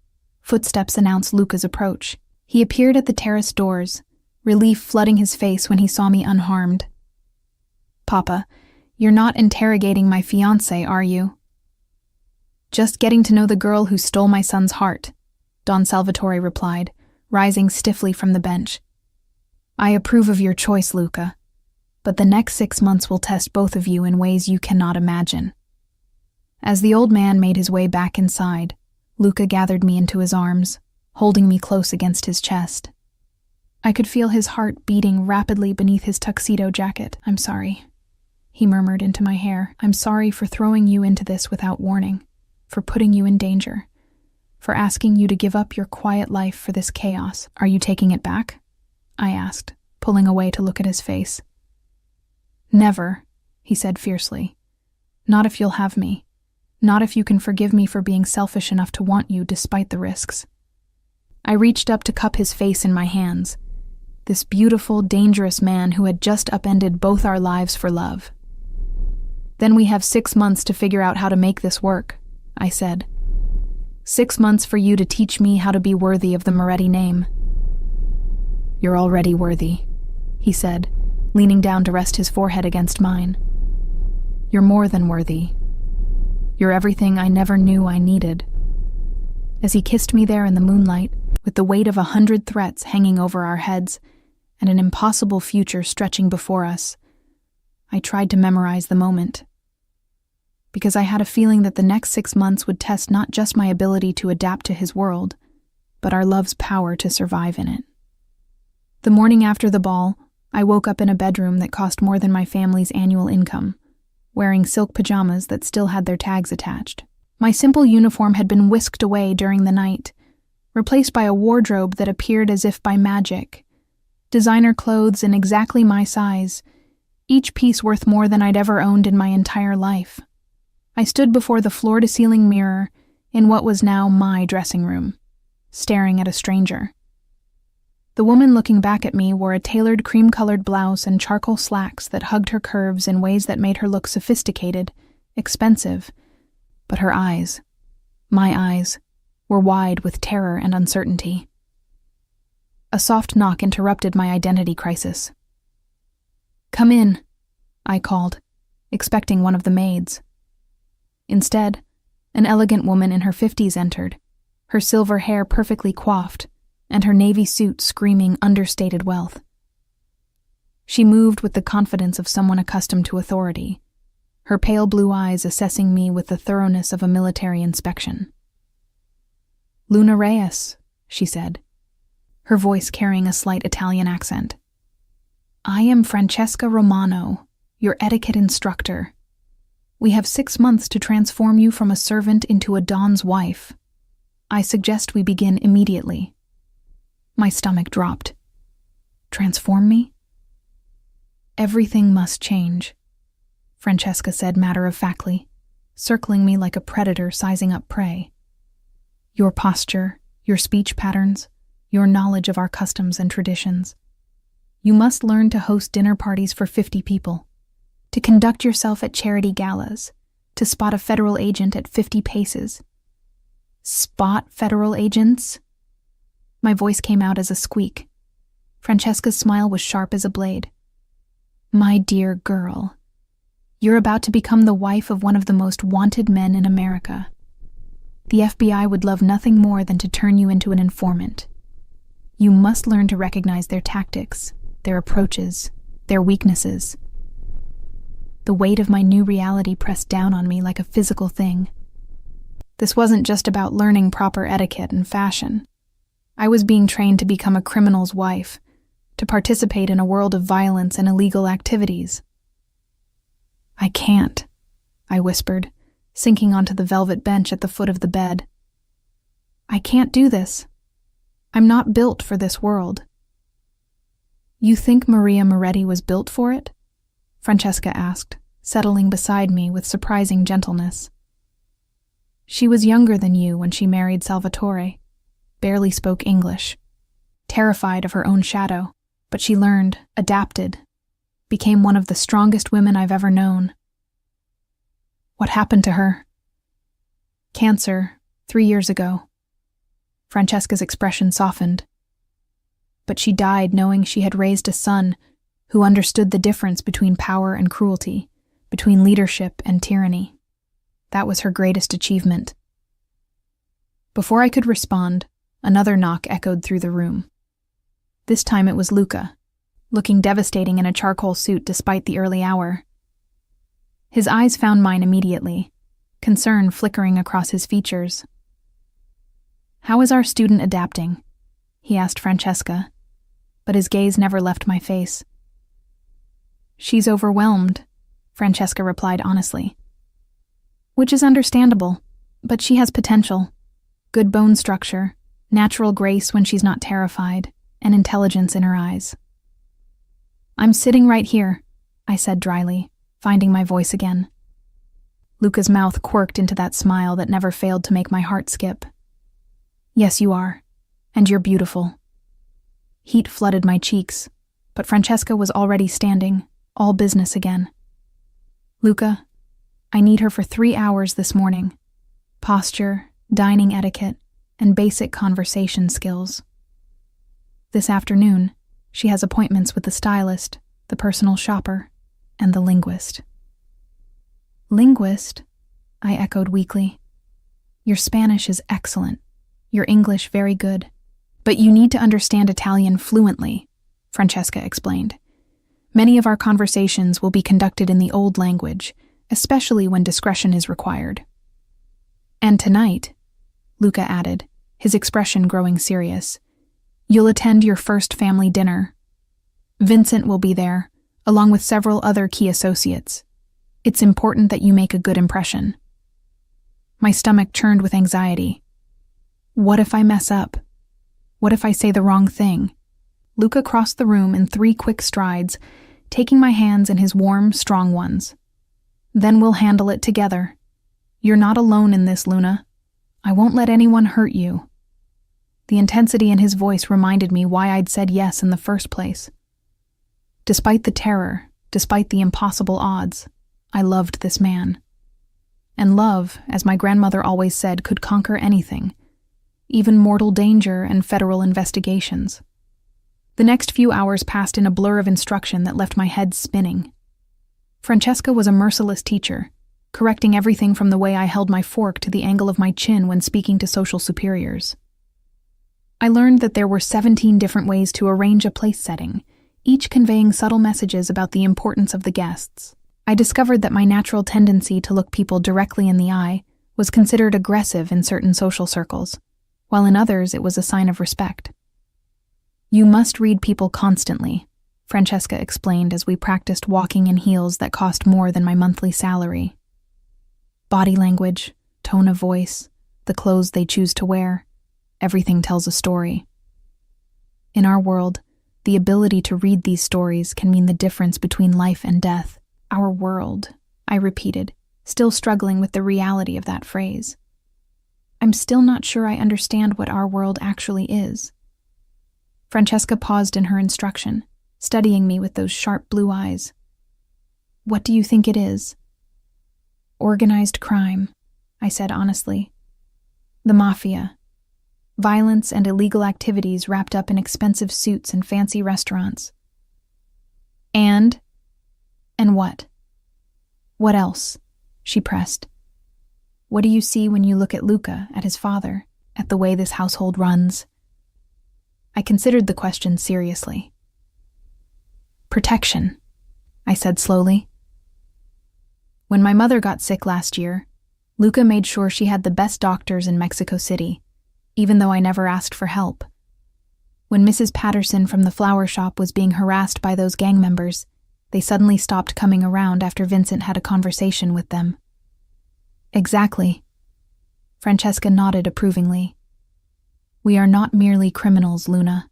footsteps announced Luca's approach. He appeared at the terrace doors, relief flooding his face when he saw me unharmed. "Papa, you're not interrogating my fiancé, are you?" "Just getting to know the girl who stole my son's heart," Don Salvatore replied, rising stiffly from the bench. "I approve of your choice, Luca, but the next 6 months will test both of you in ways you cannot imagine." As the old man made his way back inside, Luca gathered me into his arms, holding me close against his chest. I could feel his heart beating rapidly beneath his tuxedo jacket. "I'm sorry," he murmured into my hair. "I'm sorry for throwing you into this without warning, for putting you in danger, for asking you to give up your quiet life for this chaos. Are you taking it back?" I asked, pulling away to look at his face. "Never," he said fiercely. "Not if you'll have me. Not if you can forgive me for being selfish enough to want you despite the risks." I reached up to cup his face in my hands. This beautiful, dangerous man who had just upended both our lives for love. "Then we have 6 months to figure out how to make this work," I said. 6 months for you to teach me how to be worthy of the Moretti name." "You're already worthy," he said, leaning down to rest his forehead against mine. "You're more than worthy. You're everything I never knew I needed." As he kissed me there in the moonlight, with the weight of 100 threats hanging over our heads and an impossible future stretching before us, I tried to memorize the moment, because I had a feeling that the next 6 months would test not just my ability to adapt to his world, but our love's power to survive in it. The morning after the ball, I woke up in a bedroom that cost more than my family's annual income, wearing silk pajamas that still had their tags attached. My simple uniform had been whisked away during the night, replaced by a wardrobe that appeared as if by magic. Designer clothes in exactly my size, each piece worth more than I'd ever owned in my entire life. I stood before the floor-to-ceiling mirror in what was now my dressing room, staring at a stranger. The woman looking back at me wore a tailored cream-colored blouse and charcoal slacks that hugged her curves in ways that made her look sophisticated, expensive, but her eyes, my eyes, were wide with terror and uncertainty. A soft knock interrupted my identity crisis. "Come in," I called, expecting one of the maids. Instead, an elegant woman in her 50s entered, her silver hair perfectly coiffed, and her navy suit screaming understated wealth. She moved with the confidence of someone accustomed to authority, her pale blue eyes assessing me with the thoroughness of a military inspection. "Luna Reyes," she said, her voice carrying a slight Italian accent. "I am Francesca Romano, your etiquette instructor. We have 6 months to transform you from a servant into a Don's wife. I suggest we begin immediately." My stomach dropped. Transform me? "Everything must change," Francesca said matter-of-factly, circling me like a predator sizing up prey. "Your posture, your speech patterns, your knowledge of our customs and traditions. You must learn to host dinner parties for 50 people, to conduct yourself at charity galas, to spot a federal agent at 50 paces." "Spot federal agents?" My voice came out as a squeak. Francesca's smile was sharp as a blade. "My dear girl, you're about to become the wife of one of the most wanted men in America. The FBI would love nothing more than to turn you into an informant. You must learn to recognize their tactics, their approaches, their weaknesses." The weight of my new reality pressed down on me like a physical thing. This wasn't just about learning proper etiquette and fashion. I was being trained to become a criminal's wife, to participate in a world of violence and illegal activities. "I can't," I whispered, sinking onto the velvet bench at the foot of the bed. "I can't do this. I'm not built for this world." "You think Maria Moretti was built for it?" Francesca asked, settling beside me with surprising gentleness. "She was younger than you when she married Salvatore, barely spoke English, terrified of her own shadow, but she learned, adapted, became one of the strongest women I've ever known." "What happened to her?" "Cancer, 3 years ago." Francesca's expression softened. "But she died knowing she had raised a son who understood the difference between power and cruelty, between leadership and tyranny. That was her greatest achievement." Before I could respond, another knock echoed through the room. This time it was Luca, looking devastating in a charcoal suit despite the early hour. His eyes found mine immediately, concern flickering across his features. "How is our student adapting?" he asked Francesca, but his gaze never left my face. "She's overwhelmed," Francesca replied honestly. "Which is understandable, but she has potential. Good bone structure, natural grace when she's not terrified, and intelligence in her eyes." "I'm sitting right here," I said dryly, finding my voice again. Luca's mouth quirked into that smile that never failed to make my heart skip. "Yes, you are, and you're beautiful." Heat flooded my cheeks, but Francesca was already standing, all business again. "Luca, I need her for 3 hours this morning. Posture, dining etiquette, and basic conversation skills. This afternoon, she has appointments with the stylist, the personal shopper, and the linguist." "Linguist?" I echoed weakly. "Your Spanish is excellent, your English very good, but you need to understand Italian fluently," Francesca explained. Many of our conversations will be conducted in the old language, especially when discretion is required. And tonight, Luca added, his expression growing serious, you'll attend your first family dinner. Vincent will be there, along with several other key associates. It's important that you make a good impression. My stomach churned with anxiety. What if I mess up? What if I say the wrong thing? Luca crossed the room in 3 quick strides, taking my hands in his warm, strong ones. Then we'll handle it together. You're not alone in this, Luna. I won't let anyone hurt you. The intensity in his voice reminded me why I'd said yes in the first place. Despite the terror, despite the impossible odds, I loved this man. And love, as my grandmother always said, could conquer anything, even mortal danger and federal investigations. The next few hours passed in a blur of instruction that left my head spinning. Francesca was a merciless teacher, correcting everything from the way I held my fork to the angle of my chin when speaking to social superiors. I learned that there were 17 different ways to arrange a place setting, each conveying subtle messages about the importance of the guests. I discovered that my natural tendency to look people directly in the eye was considered aggressive in certain social circles, while in others it was a sign of respect. You must read people constantly, Francesca explained as we practiced walking in heels that cost more than my monthly salary. Body language, tone of voice, the clothes they choose to wear, everything tells a story. In our world, the ability to read these stories can mean the difference between life and death. Our world, I repeated, still struggling with the reality of that phrase. I'm still not sure I understand what our world actually is. Francesca paused in her instruction, studying me with those sharp blue eyes. What do you think it is? Organized crime, I said honestly. The Mafia. Violence and illegal activities wrapped up in expensive suits and fancy restaurants. And what? What else? She pressed. What do you see when you look at Luca, at his father, at the way this household runs? I considered the question seriously. Protection, I said slowly. When my mother got sick last year, Luca made sure she had the best doctors in Mexico City, even though I never asked for help. When Mrs. Patterson from the flower shop was being harassed by those gang members, they suddenly stopped coming around after Vincent had a conversation with them. Exactly. Francesca nodded approvingly. We are not merely criminals, Luna.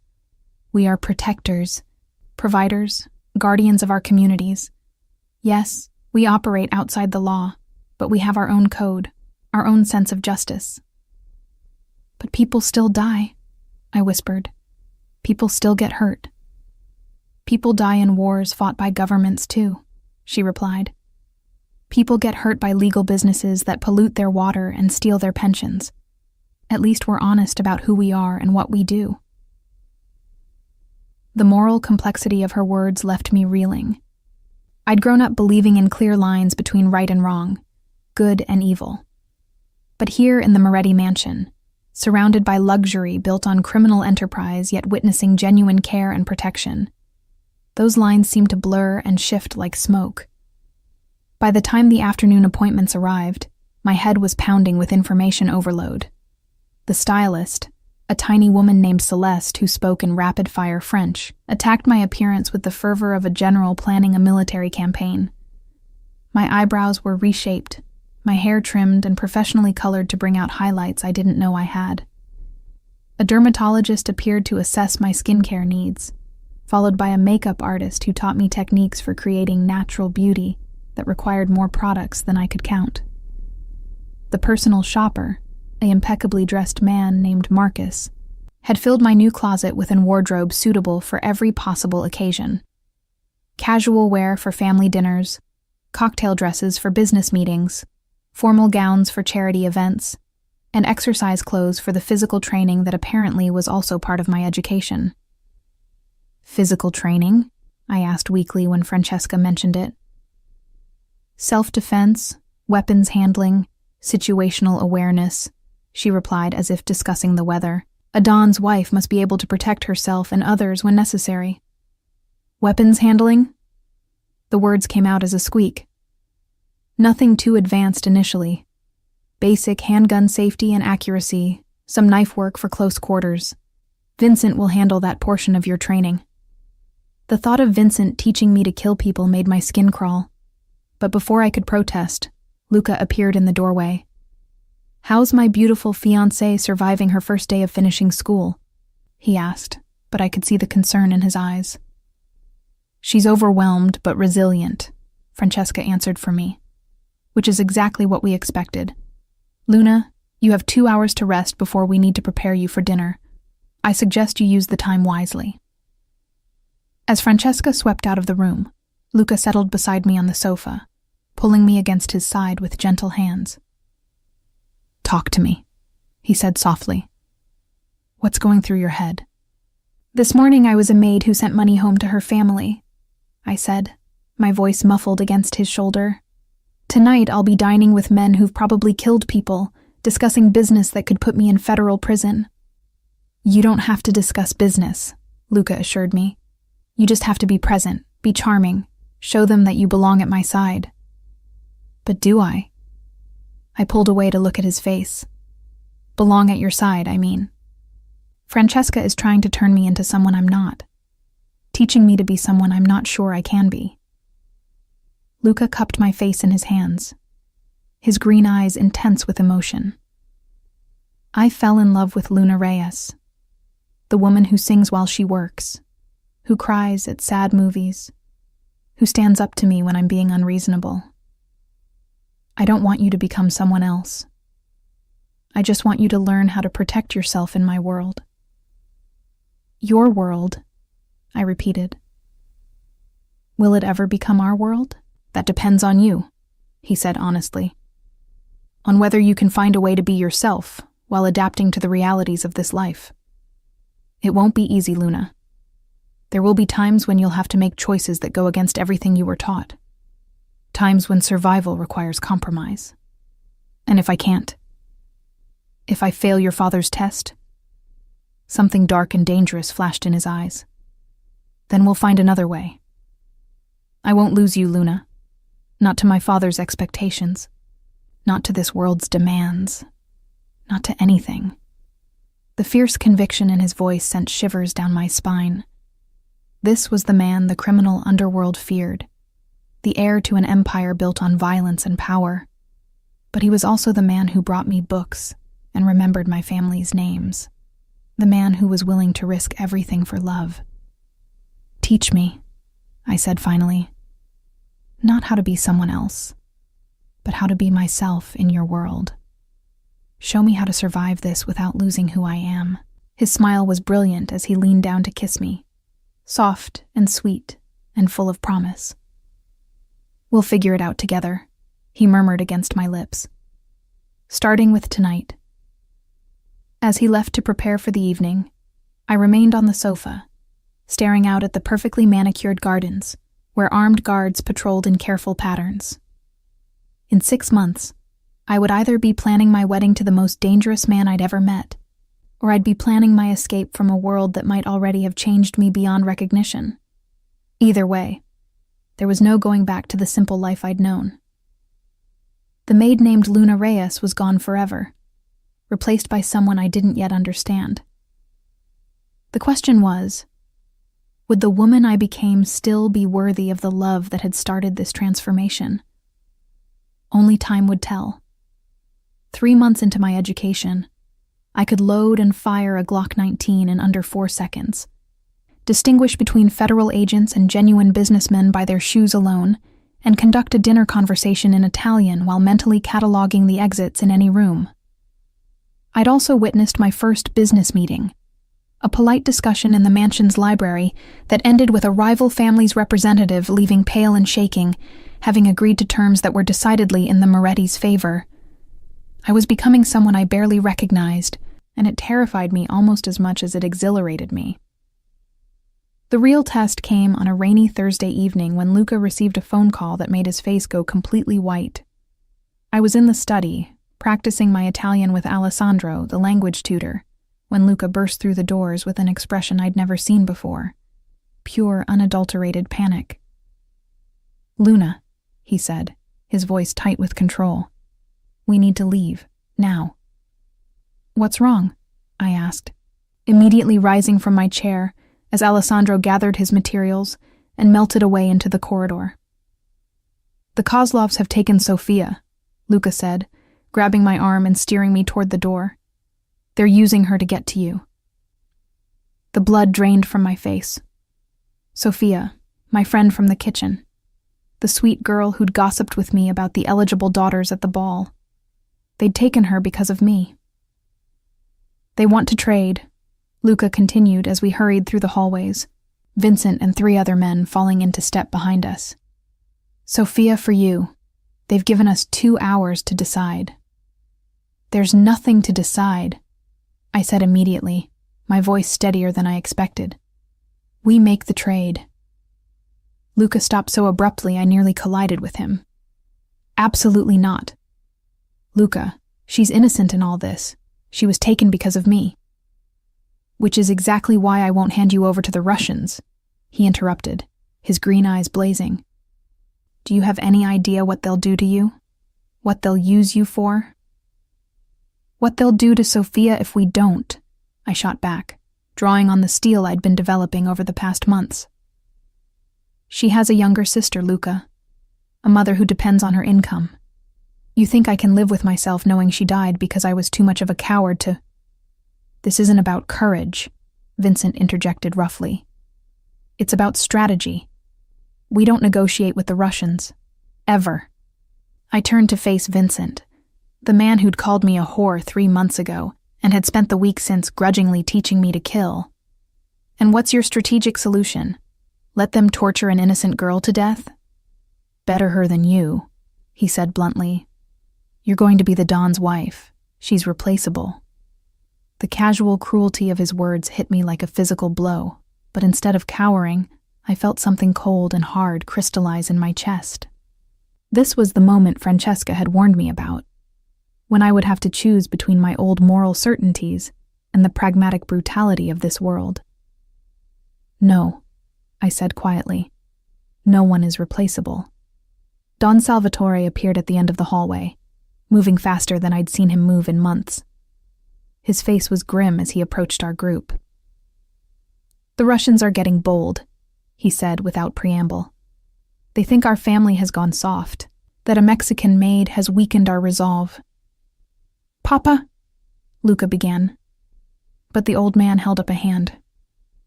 We are protectors, providers, guardians of our communities. Yes, we operate outside the law, but we have our own code, our own sense of justice. But people still die, I whispered. People still get hurt. People die in wars fought by governments too, she replied. People get hurt by legal businesses that pollute their water and steal their pensions. At least we're honest about who we are and what we do. The moral complexity of her words left me reeling. I'd grown up believing in clear lines between right and wrong, good and evil. But here in the Moretti mansion, surrounded by luxury built on criminal enterprise yet witnessing genuine care and protection, those lines seemed to blur and shift like smoke. By the time the afternoon appointments arrived, my head was pounding with information overload. The stylist, a tiny woman named Celeste who spoke in rapid-fire French, attacked my appearance with the fervor of a general planning a military campaign. My eyebrows were reshaped, my hair trimmed and professionally colored to bring out highlights I didn't know I had. A dermatologist appeared to assess my skincare needs, followed by a makeup artist who taught me techniques for creating natural beauty that required more products than I could count. The personal shopper, an impeccably dressed man named Marcus, had filled my new closet with a wardrobe suitable for every possible occasion. Casual wear for family dinners, cocktail dresses for business meetings, formal gowns for charity events, and exercise clothes for the physical training that apparently was also part of my education. Physical training? I asked weakly when Francesca mentioned it. Self-defense, weapons handling, situational awareness, she replied as if discussing the weather. A Don's wife must be able to protect herself and others when necessary. Weapons handling? The words came out as a squeak. Nothing too advanced initially. Basic handgun safety and accuracy, some knife work for close quarters. Vincent will handle that portion of your training. The thought of Vincent teaching me to kill people made my skin crawl. But before I could protest, Luca appeared in the doorway. "How's my beautiful fiancée surviving her first day of finishing school?" he asked, but I could see the concern in his eyes. "She's overwhelmed but resilient," Francesca answered for me, which is exactly what we expected. "Luna, you have 2 hours to rest before we need to prepare you for dinner. I suggest you use the time wisely." As Francesca swept out of the room, Luca settled beside me on the sofa, pulling me against his side with gentle hands. "Talk to me," he said softly. "What's going through your head?" "This morning I was a maid who sent money home to her family," I said, my voice muffled against his shoulder. "Tonight I'll be dining with men who've probably killed people, discussing business that could put me in federal prison." "You don't have to discuss business," Luca assured me. "You just have to be present, be charming, show them that you belong at my side." "But do I?" I pulled away to look at his face. "Belong at your side, I mean. Francesca is trying to turn me into someone I'm not, teaching me to be someone I'm not sure I can be." Luca cupped my face in his hands, his green eyes intense with emotion. "I fell in love with Luna Reyes, the woman who sings while she works, who cries at sad movies, who stands up to me when I'm being unreasonable. I don't want you to become someone else. I just want you to learn how to protect yourself in my world." "Your world," I repeated. "Will it ever become our world?" "That depends on you," he said honestly. "On whether you can find a way to be yourself while adapting to the realities of this life. It won't be easy, Luna. There will be times when you'll have to make choices that go against everything you were taught. Times when survival requires compromise. And if I can't, if I fail your father's test," something dark and dangerous flashed in his eyes, "then we'll find another way. I won't lose you, Luna. Not to my father's expectations. Not to this world's demands. Not to anything." The fierce conviction in his voice sent shivers down my spine. This was the man the criminal underworld feared, the heir to an empire built on violence and power. But he was also the man who brought me books and remembered my family's names. The man who was willing to risk everything for love. "Teach me," I said finally. "Not how to be someone else, but how to be myself in your world. Show me how to survive this without losing who I am." His smile was brilliant as he leaned down to kiss me, soft and sweet and full of promise. "We'll figure it out together," he murmured against my lips. "Starting with tonight." As he left to prepare for the evening, I remained on the sofa, staring out at the perfectly manicured gardens, where armed guards patrolled in careful patterns. In 6 months, I would either be planning my wedding to the most dangerous man I'd ever met, or I'd be planning my escape from a world that might already have changed me beyond recognition. Either way, there was no going back to the simple life I'd known. The maid named Luna Reyes was gone forever, replaced by someone I didn't yet understand. The question was, would the woman I became still be worthy of the love that had started this transformation? Only time would tell. 3 months into my education, I could load and fire a Glock 19 in under 4 seconds, distinguish between federal agents and genuine businessmen by their shoes alone, and conduct a dinner conversation in Italian while mentally cataloging the exits in any room. I'd also witnessed my first business meeting, a polite discussion in the mansion's library that ended with a rival family's representative leaving pale and shaking, having agreed to terms that were decidedly in the Moretti's favor. I was becoming someone I barely recognized, and it terrified me almost as much as it exhilarated me. The real test came on a rainy Thursday evening when Luca received a phone call that made his face go completely white. I was in the study, practicing my Italian with Alessandro, the language tutor, when Luca burst through the doors with an expression I'd never seen before. Pure, unadulterated panic. Luna, he said, his voice tight with control. We need to leave, now. What's wrong? I asked, immediately rising from my chair as Alessandro gathered his materials and melted away into the corridor. The Kozlovs have taken Sofia, Luca said, grabbing my arm and steering me toward the door. They're using her to get to you. The blood drained from my face. Sofia, my friend from the kitchen. The sweet girl who'd gossiped with me about the eligible daughters at the ball. They'd taken her because of me. They want to trade, Luca continued as we hurried through the hallways, Vincent and 3 other men falling into step behind us. Sofia for you. They've given us 2 hours to decide. There's nothing to decide, I said immediately, my voice steadier than I expected. We make the trade. Luca stopped so abruptly I nearly collided with him. Absolutely not. Luca, she's innocent in all this. She was taken because of me. Which is exactly why I won't hand you over to the Russians, he interrupted, his green eyes blazing. Do you have any idea what they'll do to you? What they'll use you for? What they'll do to Sofia if we don't, I shot back, drawing on the steel I'd been developing over the past months. She has a younger sister, Luca, a mother who depends on her income. You think I can live with myself knowing she died because I was too much of a coward to— This isn't about courage, Vincent interjected roughly. It's about strategy. We don't negotiate with the Russians. Ever. I turned to face Vincent, the man who'd called me a whore 3 months ago and had spent the week since grudgingly teaching me to kill. And what's your strategic solution? Let them torture an innocent girl to death? Better her than you, he said bluntly. You're going to be the Don's wife. She's replaceable. The casual cruelty of his words hit me like a physical blow, but instead of cowering, I felt something cold and hard crystallize in my chest. This was the moment Francesca had warned me about, when I would have to choose between my old moral certainties and the pragmatic brutality of this world. No, I said quietly. No one is replaceable. Don Salvatore appeared at the end of the hallway, moving faster than I'd seen him move in months. His face was grim as he approached our group. The Russians are getting bold, he said without preamble. They think our family has gone soft, that a Mexican maid has weakened our resolve. Papa, Luca began, but the old man held up a hand.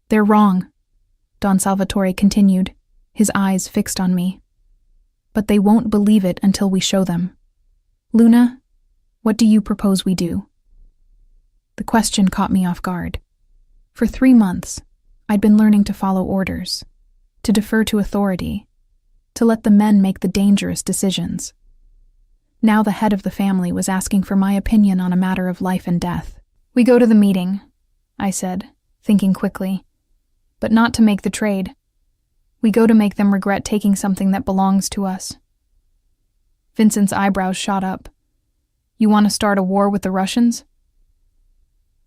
They're wrong, Don Salvatore continued, his eyes fixed on me. But they won't believe it until we show them. Luna, what do you propose we do? The question caught me off guard. For 3 months, I'd been learning to follow orders, to defer to authority, to let the men make the dangerous decisions. Now the head of the family was asking for my opinion on a matter of life and death. We go to the meeting, I said, thinking quickly, but not to make the trade. We go to make them regret taking something that belongs to us. Vincent's eyebrows shot up. You want to start a war with the Russians?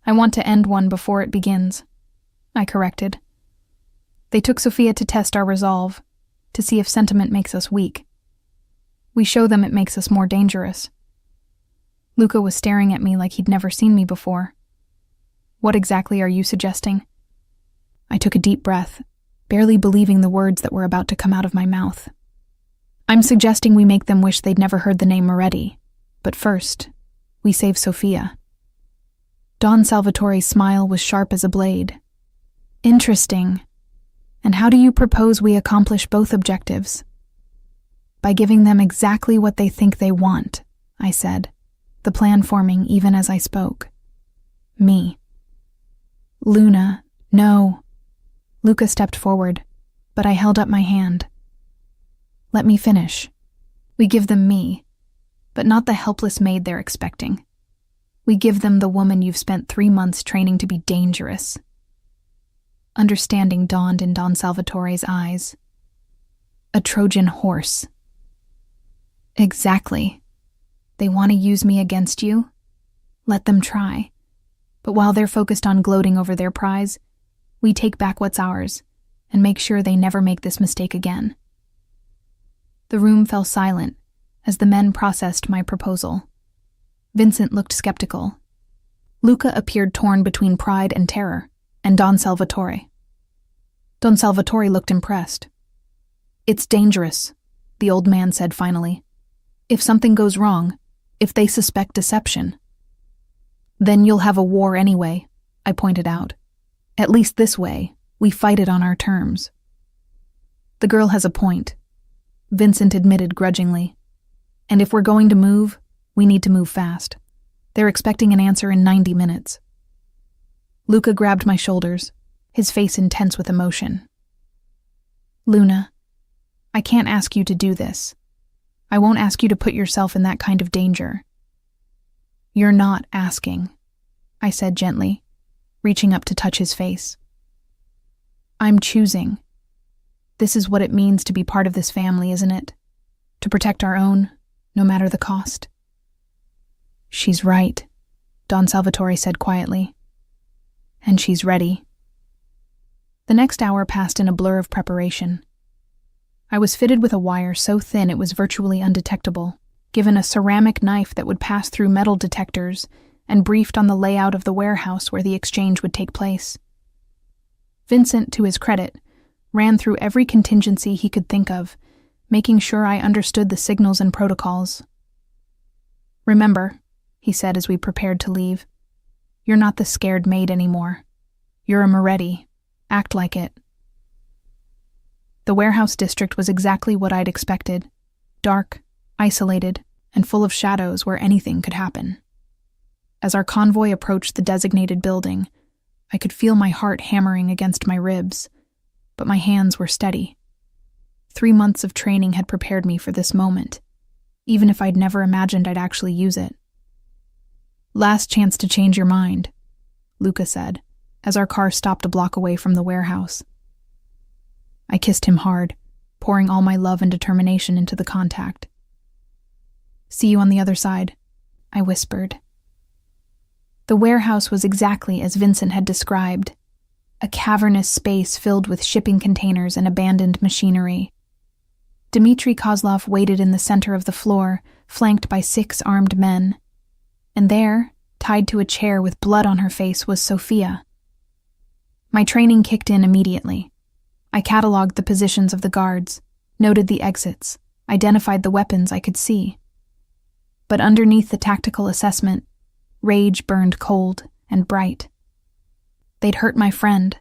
I want to end one before it begins, I corrected. They took Sofia to test our resolve, to see if sentiment makes us weak. We show them it makes us more dangerous. Luca was staring at me like he'd never seen me before. What exactly are you suggesting? I took a deep breath, barely believing the words that were about to come out of my mouth. I'm suggesting we make them wish they'd never heard the name Moretti, but first, we save Sofia. Don Salvatore's smile was sharp as a blade. Interesting. And how do you propose we accomplish both objectives? By giving them exactly what they think they want, I said, the plan forming even as I spoke. Me. Luna, no. Luca stepped forward, but I held up my hand. Let me finish. We give them me, but not the helpless maid they're expecting. We give them the woman you've spent 3 months training to be dangerous. Understanding dawned in Don Salvatore's eyes. A Trojan horse. Exactly. They want to use me against you? Let them try. But while they're focused on gloating over their prize, we take back what's ours and make sure they never make this mistake again. The room fell silent as the men processed my proposal. Vincent looked skeptical. Luca appeared torn between pride and terror, and Don Salvatore. Don Salvatore looked impressed. "It's dangerous," the old man said finally. "If something goes wrong, if they suspect deception." "Then you'll have a war anyway," I pointed out. "At least this way, we fight it on our terms." "The girl has a point," Vincent admitted grudgingly. "And if we're going to move, we need to move fast. They're expecting an answer in 90 minutes. Luca grabbed my shoulders, his face intense with emotion. "Luna, I can't ask you to do this. I won't ask you to put yourself in that kind of danger." "You're not asking," I said gently, reaching up to touch his face. "I'm choosing. This is what it means to be part of this family, isn't it? To protect our own, no matter the cost." "She's right," Don Salvatore said quietly. "And she's ready." The next hour passed in a blur of preparation. I was fitted with a wire so thin it was virtually undetectable, given a ceramic knife that would pass through metal detectors, and briefed on the layout of the warehouse where the exchange would take place. Vincent, to his credit, ran through every contingency he could think of, making sure I understood the signals and protocols. "Remember," he said as we prepared to leave, "you're not the scared maid anymore. You're a Moretti. Act like it." The warehouse district was exactly what I'd expected: dark, isolated, and full of shadows where anything could happen. As our convoy approached the designated building, I could feel my heart hammering against my ribs, but my hands were steady. 3 months of training had prepared me for this moment, even if I'd never imagined I'd actually use it. "Last chance to change your mind," Luca said, as our car stopped a block away from the warehouse. I kissed him hard, pouring all my love and determination into the contact. "See you on the other side," I whispered. The warehouse was exactly as Vincent had described, a cavernous space filled with shipping containers and abandoned machinery. Dmitry Kozlov waited in the center of the floor, flanked by 6 armed men. And there, tied to a chair with blood on her face, was Sophia. My training kicked in immediately. I cataloged the positions of the guards, noted the exits, identified the weapons I could see. But underneath the tactical assessment, rage burned cold and bright. They'd hurt my friend.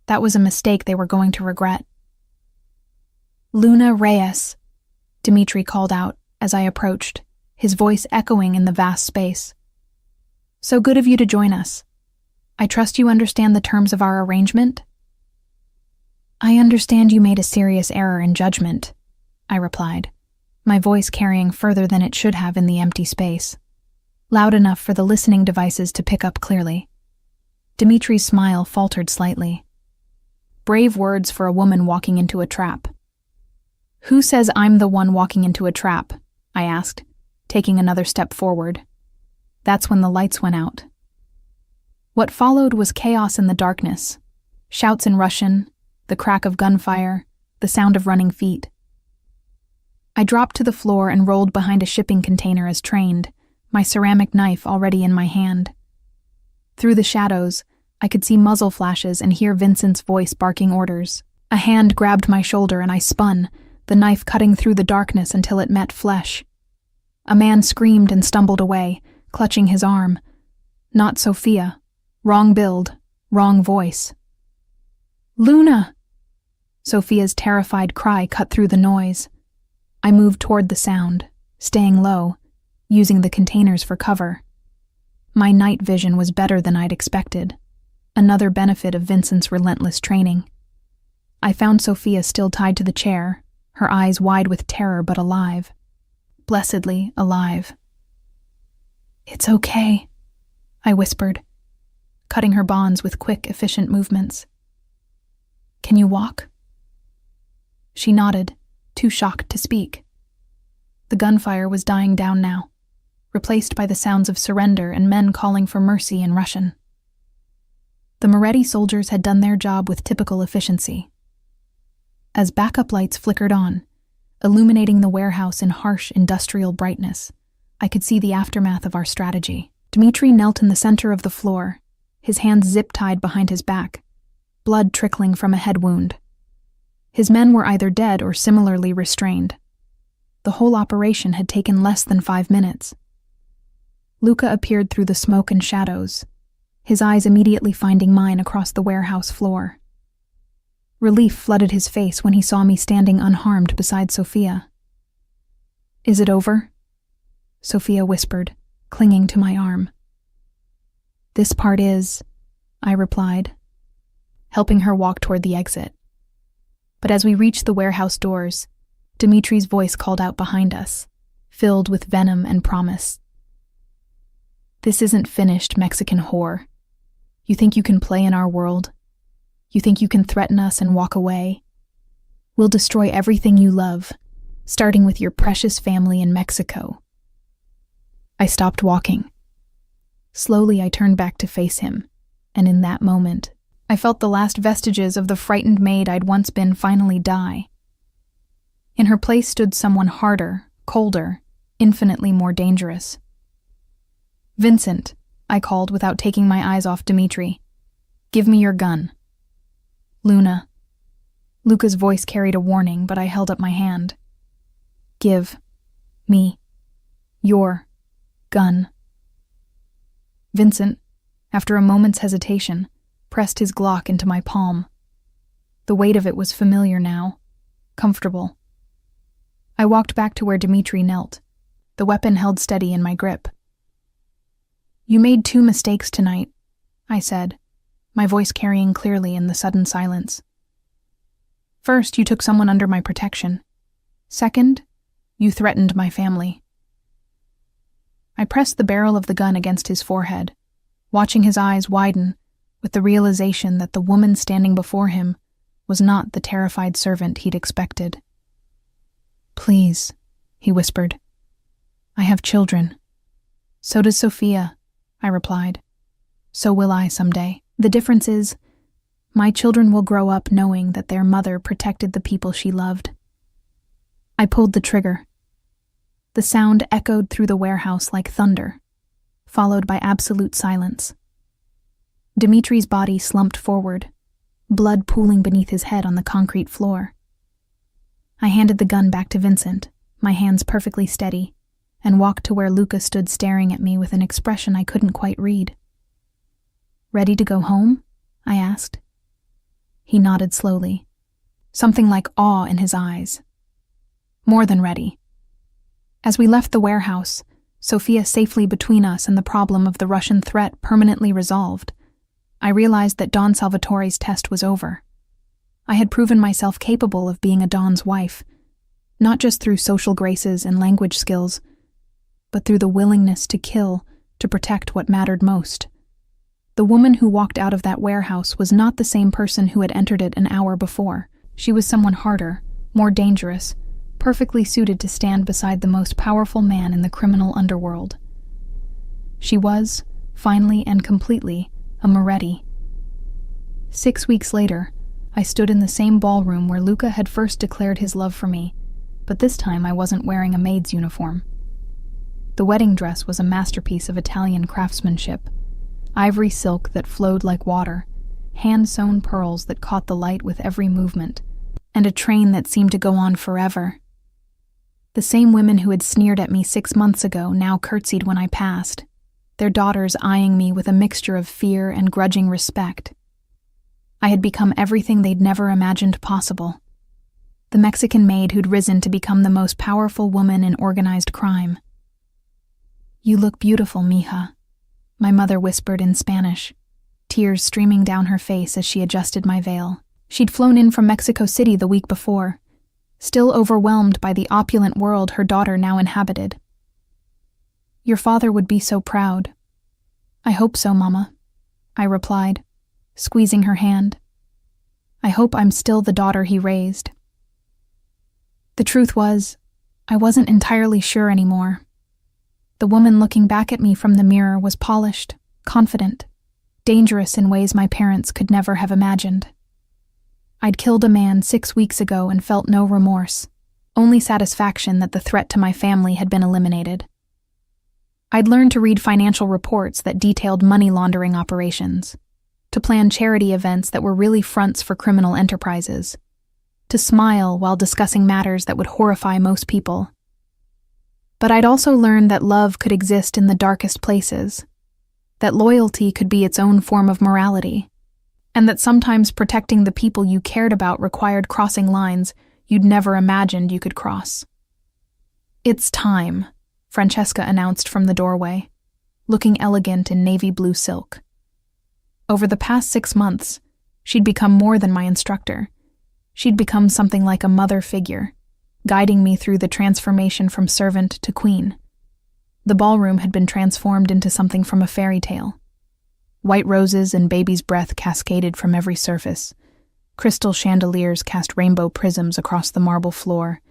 That was a mistake they were going to regret. "Luna Reyes," Dmitry called out as I approached, his voice echoing in the vast space. "So good of you to join us. I trust you understand the terms of our arrangement?" "I understand you made a serious error in judgment," I replied, my voice carrying further than it should have in the empty space, loud enough for the listening devices to pick up clearly. Dmitry's smile faltered slightly. "Brave words for a woman walking into a trap." "Who says I'm the one walking into a trap?" I asked, taking another step forward. That's when the lights went out. What followed was chaos in the darkness. Shouts in Russian, the crack of gunfire, the sound of running feet. I dropped to the floor and rolled behind a shipping container as trained, my ceramic knife already in my hand. Through the shadows, I could see muzzle flashes and hear Vincent's voice barking orders. A hand grabbed my shoulder and I spun, the knife cutting through the darkness until it met flesh. A man screamed and stumbled away, clutching his arm. Not Sophia. Wrong build, wrong voice. "Luna!" Sophia's terrified cry cut through the noise. I moved toward the sound, staying low, using the containers for cover. My night vision was better than I'd expected, another benefit of Vincent's relentless training. I found Sophia still tied to the chair, her eyes wide with terror but alive. Blessedly alive. "It's okay," I whispered, cutting her bonds with quick, efficient movements. "Can you walk?" She nodded, too shocked to speak. The gunfire was dying down now, replaced by the sounds of surrender and men calling for mercy in Russian. The Moretti soldiers had done their job with typical efficiency. As backup lights flickered on, illuminating the warehouse in harsh industrial brightness. I could see the aftermath of our strategy. Dmitri knelt in the center of the floor, his hands zip-tied behind his back, blood trickling from a head wound. His men were either dead or similarly restrained. The whole operation had taken less than 5 minutes. Luka appeared through the smoke and shadows, his eyes immediately finding mine across the warehouse floor. Relief flooded his face when he saw me standing unharmed beside Sophia. "Is it over?" Sophia whispered, clinging to my arm. "This part is," I replied, helping her walk toward the exit. But as we reached the warehouse doors, Dimitri's voice called out behind us, filled with venom and promise. "This isn't finished, Mexican whore. You think you can play in our world? You think you can threaten us and walk away? We'll destroy everything you love, starting with your precious family in Mexico." I stopped walking. Slowly, I turned back to face him, and in that moment, I felt the last vestiges of the frightened maid I'd once been finally die. In her place stood someone harder, colder, infinitely more dangerous. "Vincent," I called without taking my eyes off Dmitri. "Give me your gun." "Luna." Luka's voice carried a warning, but I held up my hand. "Give me your gun." Vincent, after a moment's hesitation, pressed his Glock into my palm. The weight of it was familiar now, comfortable. I walked back to where Dmitri knelt, the weapon held steady in my grip. "You made 2 mistakes tonight," I said, my voice carrying clearly in the sudden silence. "First, you took someone under my protection. Second, you threatened my family." I pressed the barrel of the gun against his forehead, watching his eyes widen with the realization that the woman standing before him was not the terrified servant he'd expected. "Please," he whispered. "I have children." "So does Sophia," I replied. "So will I someday. The difference is, my children will grow up knowing that their mother protected the people she loved." I pulled the trigger. The sound echoed through the warehouse like thunder, followed by absolute silence. Dimitri's body slumped forward, blood pooling beneath his head on the concrete floor. I handed the gun back to Vincent, my hands perfectly steady, and walked to where Luka stood staring at me with an expression I couldn't quite read. "Ready to go home?" I asked. He nodded slowly, something like awe in his eyes. "More than ready." As we left the warehouse, Sophia safely between us and the problem of the Russian threat permanently resolved, I realized that Don Salvatore's test was over. I had proven myself capable of being a Don's wife, not just through social graces and language skills, but through the willingness to kill to protect what mattered most. The woman who walked out of that warehouse was not the same person who had entered it an hour before. She was someone harder, more dangerous, perfectly suited to stand beside the most powerful man in the criminal underworld. She was, finally and completely, a Moretti. 6 weeks later, I stood in the same ballroom where Luka had first declared his love for me, but this time I wasn't wearing a maid's uniform. The wedding dress was a masterpiece of Italian craftsmanship, ivory silk that flowed like water, hand-sewn pearls that caught the light with every movement, and a train that seemed to go on forever. The same women who had sneered at me 6 months ago now curtsied when I passed, their daughters eyeing me with a mixture of fear and grudging respect. I had become everything they'd never imagined possible. The Mexican maid who'd risen to become the most powerful woman in organized crime. "You look beautiful, mija," my mother whispered in Spanish, tears streaming down her face as she adjusted my veil. She'd flown in from Mexico City the week before, still overwhelmed by the opulent world her daughter now inhabited. "Your father would be so proud." "I hope so, Mama," I replied, squeezing her hand. "I hope I'm still the daughter he raised." The truth was, I wasn't entirely sure anymore. The woman looking back at me from the mirror was polished, confident, dangerous in ways my parents could never have imagined. I'd killed a man 6 weeks ago and felt no remorse, only satisfaction that the threat to my family had been eliminated. I'd learned to read financial reports that detailed money laundering operations, to plan charity events that were really fronts for criminal enterprises, to smile while discussing matters that would horrify most people. But I'd also learned that love could exist in the darkest places, that loyalty could be its own form of morality, and that sometimes protecting the people you cared about required crossing lines you'd never imagined you could cross. "It's time," Francesca announced from the doorway, looking elegant in navy blue silk. Over the past 6 months, she'd become more than my instructor. She'd become something like a mother figure, guiding me through the transformation from servant to queen. The ballroom had been transformed into something from a fairy tale. White roses and baby's breath cascaded from every surface. Crystal chandeliers cast rainbow prisms across the marble floor,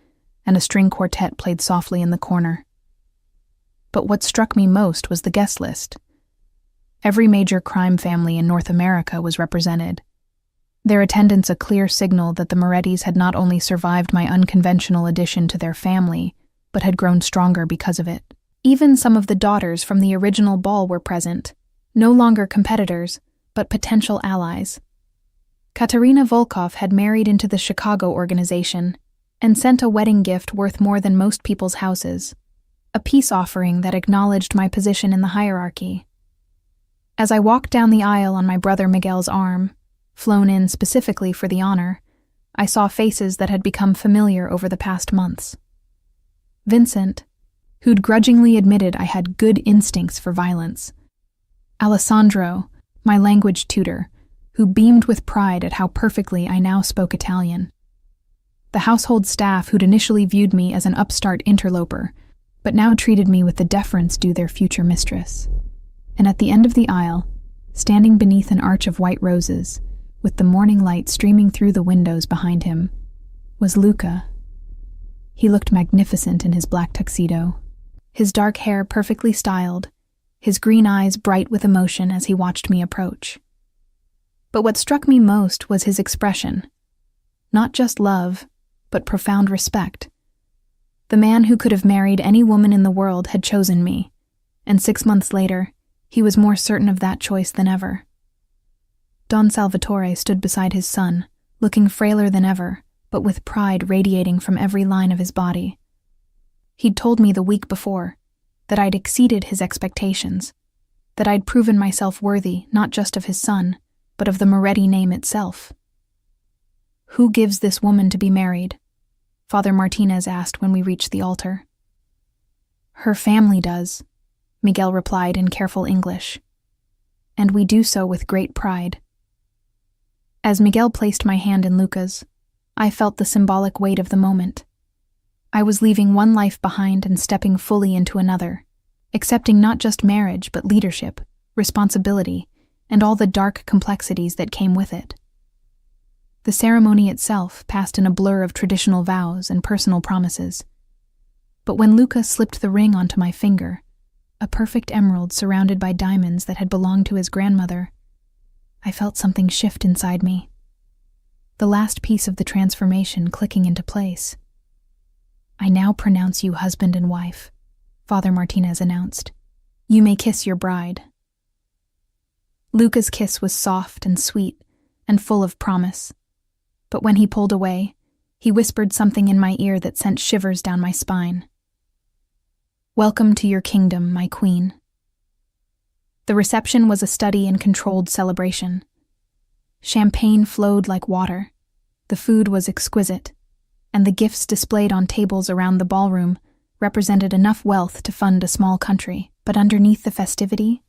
and a string quartet played softly in the corner. But what struck me most was the guest list. Every major crime family in North America was represented, their attendance a clear signal that the Morettis had not only survived my unconventional addition to their family, but had grown stronger because of it. Even some of the daughters from the original ball were present, no longer competitors, but potential allies. Katerina Volkov had married into the Chicago organization and sent a wedding gift worth more than most people's houses, a peace offering that acknowledged my position in the hierarchy. As I walked down the aisle on my brother Miguel's arm, flown in specifically for the honor, I saw faces that had become familiar over the past months. Vincent, who'd grudgingly admitted I had good instincts for violence. Alessandro, my language tutor, who beamed with pride at how perfectly I now spoke Italian. The household staff who'd initially viewed me as an upstart interloper, but now treated me with the deference due their future mistress. And at the end of the aisle, standing beneath an arch of white roses, with the morning light streaming through the windows behind him, was Luca. He looked magnificent in his black tuxedo, his dark hair perfectly styled, his green eyes bright with emotion as he watched me approach. But what struck me most was his expression. Not just love, but profound respect. The man who could have married any woman in the world had chosen me, and 6 months later, he was more certain of that choice than ever. Don Salvatore stood beside his son, looking frailer than ever, but with pride radiating from every line of his body. He'd told me the week before that I'd exceeded his expectations, that I'd proven myself worthy not just of his son, but of the Moretti name itself. "Who gives this woman to be married?" Father Martinez asked when we reached the altar. "Her family does," Miguel replied in careful English. "And we do so with great pride." As Miguel placed my hand in Luca's, I felt the symbolic weight of the moment. I was leaving one life behind and stepping fully into another, accepting not just marriage but leadership, responsibility, and all the dark complexities that came with it. The ceremony itself passed in a blur of traditional vows and personal promises. But when Luca slipped the ring onto my finger, a perfect emerald surrounded by diamonds that had belonged to his grandmother, I felt something shift inside me. The last piece of the transformation clicking into place. "I now pronounce you husband and wife," Father Martinez announced. "You may kiss your bride." Luca's kiss was soft and sweet and full of promise. But when he pulled away, he whispered something in my ear that sent shivers down my spine. "Welcome to your kingdom, my queen." The reception was a study in controlled celebration. Champagne flowed like water, the food was exquisite, and the gifts displayed on tables around the ballroom represented enough wealth to fund a small country. But underneath the festivity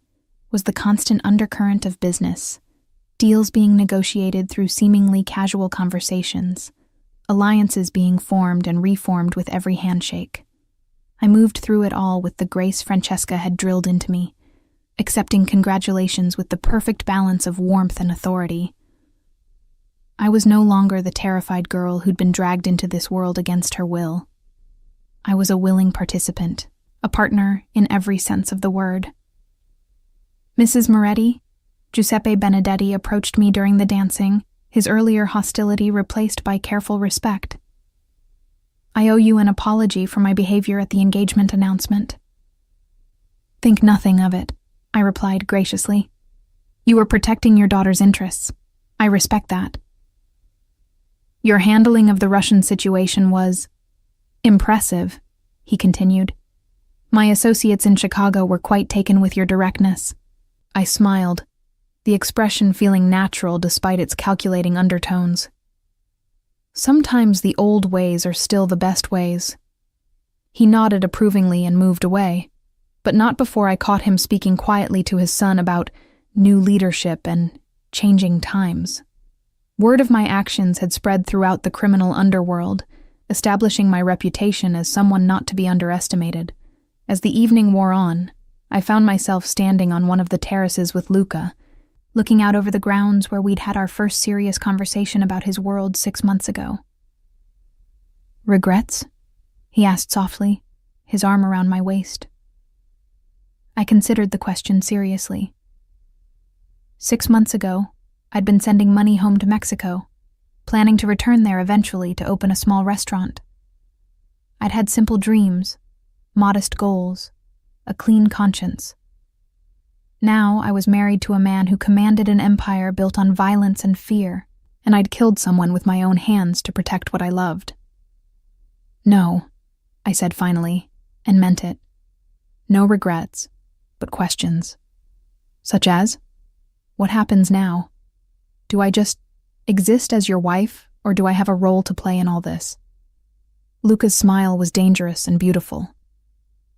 was the constant undercurrent of business. Deals being negotiated through seemingly casual conversations, alliances being formed and reformed with every handshake. I moved through it all with the grace Francesca had drilled into me, accepting congratulations with the perfect balance of warmth and authority. I was no longer the terrified girl who'd been dragged into this world against her will. I was a willing participant, a partner in every sense of the word. "Mrs. Moretti," Giuseppe Benedetti approached me during the dancing, his earlier hostility replaced by careful respect. I owe you an apology for my behavior at the engagement announcement." "Think nothing of it," I replied graciously. "You were protecting your daughter's interests. I respect that." "Your handling of the Russian situation was impressive," he continued. "My associates in Chicago were quite taken with your directness." I smiled, the expression feeling natural despite its calculating undertones. "Sometimes the old ways are still the best ways." He nodded approvingly and moved away, but not before I caught him speaking quietly to his son about new leadership and changing times. Word of my actions had spread throughout the criminal underworld, establishing my reputation as someone not to be underestimated. As the evening wore on, I found myself standing on one of the terraces with Luca, looking out over the grounds where we'd had our first serious conversation about his world 6 months ago. "Regrets?" he asked softly, his arm around my waist. I considered the question seriously. 6 months ago, I'd been sending money home to Mexico, planning to return there eventually to open a small restaurant. I'd had simple dreams, modest goals, a clean conscience. Now I was married to a man who commanded an empire built on violence and fear, and I'd killed someone with my own hands to protect what I loved. "No," I said finally, and meant it. No regrets, but questions. Such as, what happens now? Do I just exist as your wife, or do I have a role to play in all this? Luca's smile was dangerous and beautiful.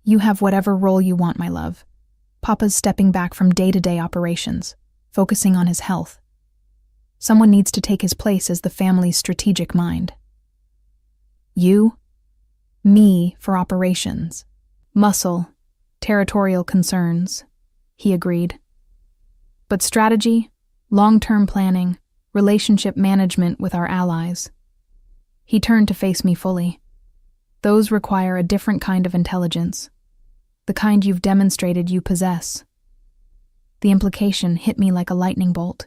"You have whatever role you want, my love. Papa's stepping back from day-to-day operations, focusing on his health. Someone needs to take his place as the family's strategic mind. You, me for operations, muscle, territorial concerns," he agreed. "But strategy, long-term planning, relationship management with our allies." He turned to face me fully. "Those require a different kind of intelligence, the kind you've demonstrated you possess." The implication hit me like a lightning bolt.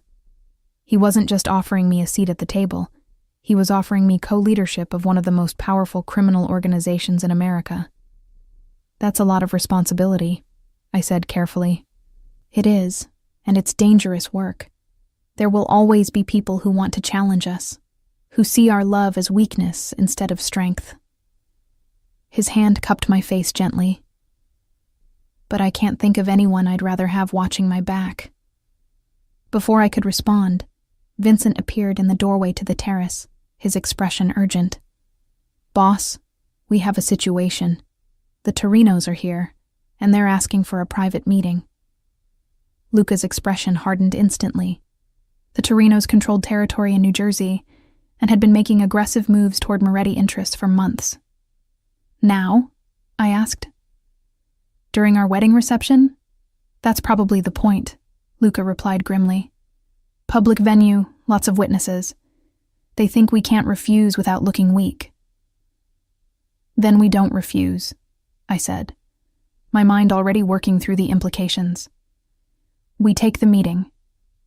He wasn't just offering me a seat at the table, he was offering me co-leadership of one of the most powerful criminal organizations in America. "That's a lot of responsibility," I said carefully. "It is, and it's dangerous work. There will always be people who want to challenge us, who see our love as weakness instead of strength." His hand cupped my face gently. "But I can't think of anyone I'd rather have watching my back." Before I could respond, Vincent appeared in the doorway to the terrace, his expression urgent. "Boss, we have a situation. The Torinos are here, and they're asking for a private meeting." Luca's expression hardened instantly. The Torinos controlled territory in New Jersey and had been making aggressive moves toward Moretti interests for months. "Now?" I asked. "During our wedding reception? That's probably the point," Luca replied grimly. "Public venue, lots of witnesses. They think we can't refuse without looking weak." "Then we don't refuse," I said, my mind already working through the implications. "We take the meeting,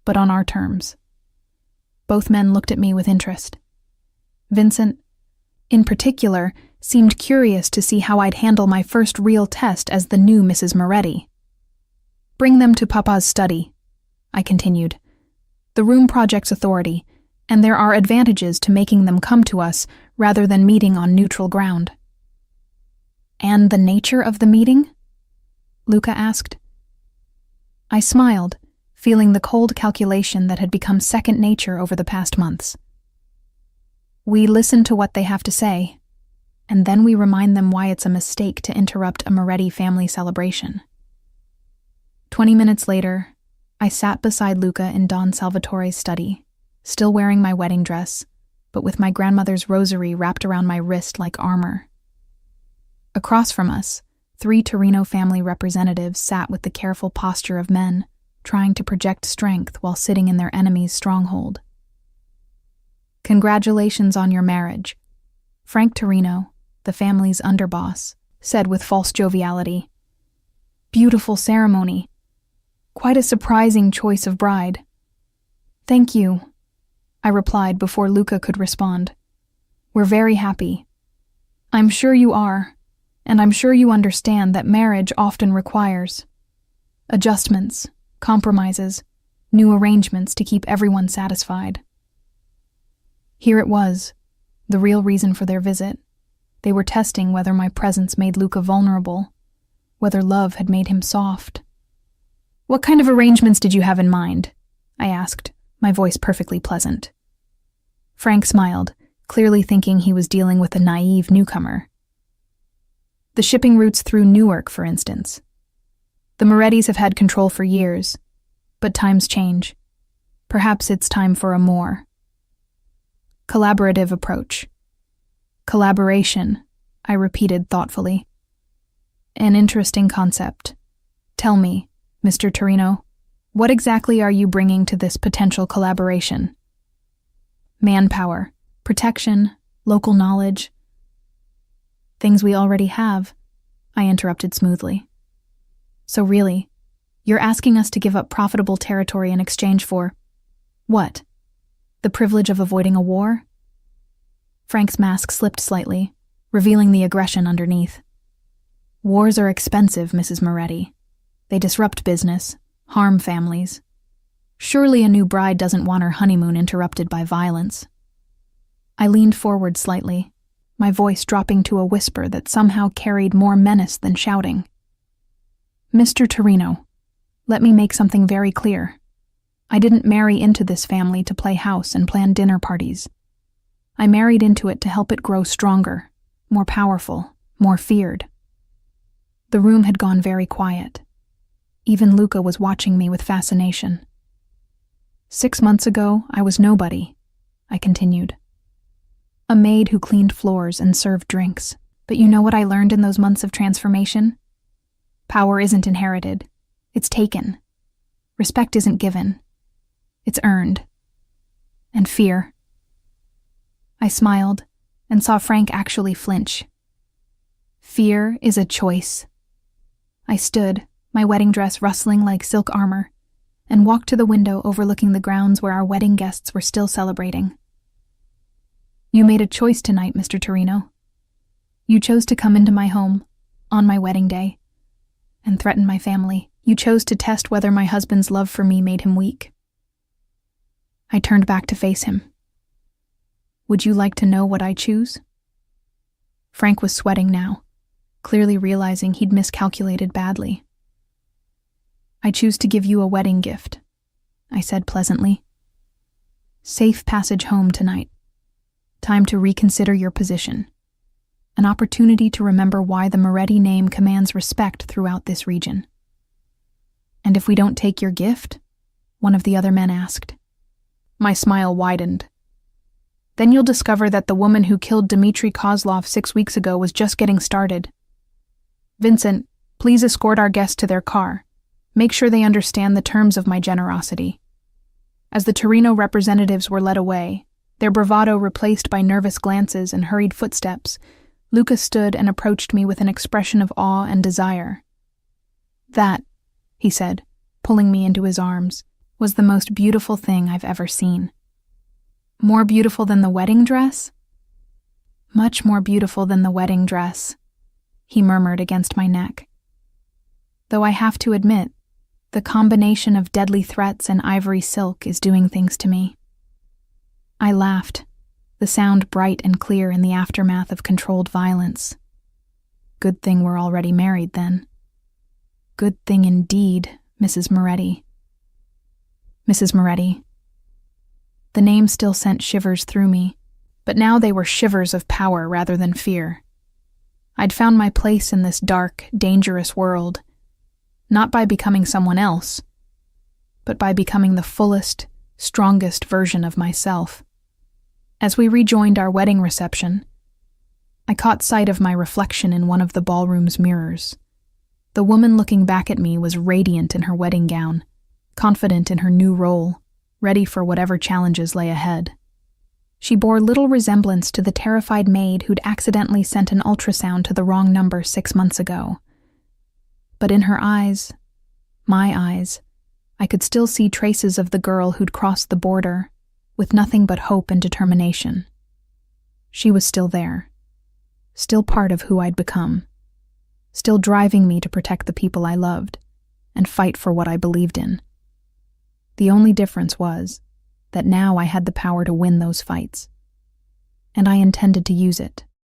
but on our terms." Both men looked at me with interest. Vincent, in particular, seemed curious to see how I'd handle my first real test as the new Mrs. Moretti. "Bring them to Papa's study," I continued. "The room project's authority, and there are advantages to making them come to us rather than meeting on neutral ground." "And the nature of the meeting?" Luca asked. I smiled, feeling the cold calculation that had become second nature over the past months. "We listen to what they have to say, and then we remind them why it's a mistake to interrupt a Moretti family celebration." 20 minutes later, I sat beside Luca in Don Salvatore's study, still wearing my wedding dress, but with my grandmother's rosary wrapped around my wrist like armor. Across from us, 3 Torino family representatives sat with the careful posture of men, trying to project strength while sitting in their enemy's stronghold. "Congratulations on your marriage," Frank Torino, the family's underboss, said with false joviality. "Beautiful ceremony. Quite a surprising choice of bride." "Thank you," I replied before Luca could respond. "We're very happy." I'm sure you are, and I'm sure you understand that marriage often requires adjustments, compromises, new arrangements to keep everyone satisfied. Here it was, the real reason for their visit. They were testing whether my presence made Luca vulnerable, whether love had made him soft. "What kind of arrangements did you have in mind?" I asked, my voice perfectly pleasant. Frank smiled, clearly thinking he was dealing with a naive newcomer. "The shipping routes through Newark, for instance. The Morettis have had control for years, but times change. Perhaps it's time for a more collaborative approach." "Collaboration," I repeated thoughtfully. "An interesting concept. Tell me, Mr. Torino, what exactly are you bringing to this potential collaboration?" "Manpower, protection, local knowledge." "Things we already have," I interrupted smoothly. "So really, you're asking us to give up profitable territory in exchange for what? The privilege of avoiding a war?" Frank's mask slipped slightly, revealing the aggression underneath. "Wars are expensive, Mrs. Moretti. They disrupt business, harm families. Surely a new bride doesn't want her honeymoon interrupted by violence." I leaned forward slightly, my voice dropping to a whisper that somehow carried more menace than shouting. "Mr. Torino, let me make something very clear. I didn't marry into this family to play house and plan dinner parties. I married into it to help it grow stronger, more powerful, more feared." The room had gone very quiet. Even Luca was watching me with fascination. "6 months ago, I was nobody," I continued. "A maid who cleaned floors and served drinks. But you know what I learned in those months of transformation? Power isn't inherited. It's taken. Respect isn't given. It's earned. And fear." I smiled and saw Frank actually flinch. "Fear is a choice." I stood, my wedding dress rustling like silk armor, and walked to the window overlooking the grounds where our wedding guests were still celebrating. "You made a choice tonight, Mr. Torino. You chose to come into my home, on my wedding day, and threaten my family. You chose to test whether my husband's love for me made him weak." I turned back to face him. "Would you like to know what I choose?" Frank was sweating now, clearly realizing he'd miscalculated badly. "I choose to give you a wedding gift," I said pleasantly. "Safe passage home tonight. Time to reconsider your position. An opportunity to remember why the Moretti name commands respect throughout this region." "And if we don't take your gift?" one of the other men asked. My smile widened. "Then you'll discover that the woman who killed Dmitry Kozlov 6 weeks ago was just getting started. Vincent, please escort our guests to their car. Make sure they understand the terms of my generosity." As the Torino representatives were led away, their bravado replaced by nervous glances and hurried footsteps, Luca stood and approached me with an expression of awe and desire. "That," he said, pulling me into his arms, "was the most beautiful thing I've ever seen." "More beautiful than the wedding dress?" "Much more beautiful than the wedding dress," he murmured against my neck. "Though I have to admit, the combination of deadly threats and ivory silk is doing things to me." I laughed, the sound bright and clear in the aftermath of controlled violence. "Good thing we're already married, then." "Good thing indeed, Mrs. Moretti." Mrs. Moretti. The name still sent shivers through me, but now they were shivers of power rather than fear. I'd found my place in this dark, dangerous world, not by becoming someone else, but by becoming the fullest, strongest version of myself. As we rejoined our wedding reception, I caught sight of my reflection in one of the ballroom's mirrors. The woman looking back at me was radiant in her wedding gown, confident in her new role, ready for whatever challenges lay ahead. She bore little resemblance to the terrified maid who'd accidentally sent an ultrasound to the wrong number 6 months ago. But in her eyes, my eyes, I could still see traces of the girl who'd crossed the border, with nothing but hope and determination. She was still there, still part of who I'd become, still driving me to protect the people I loved and fight for what I believed in. The only difference was that now I had the power to win those fights, and I intended to use it.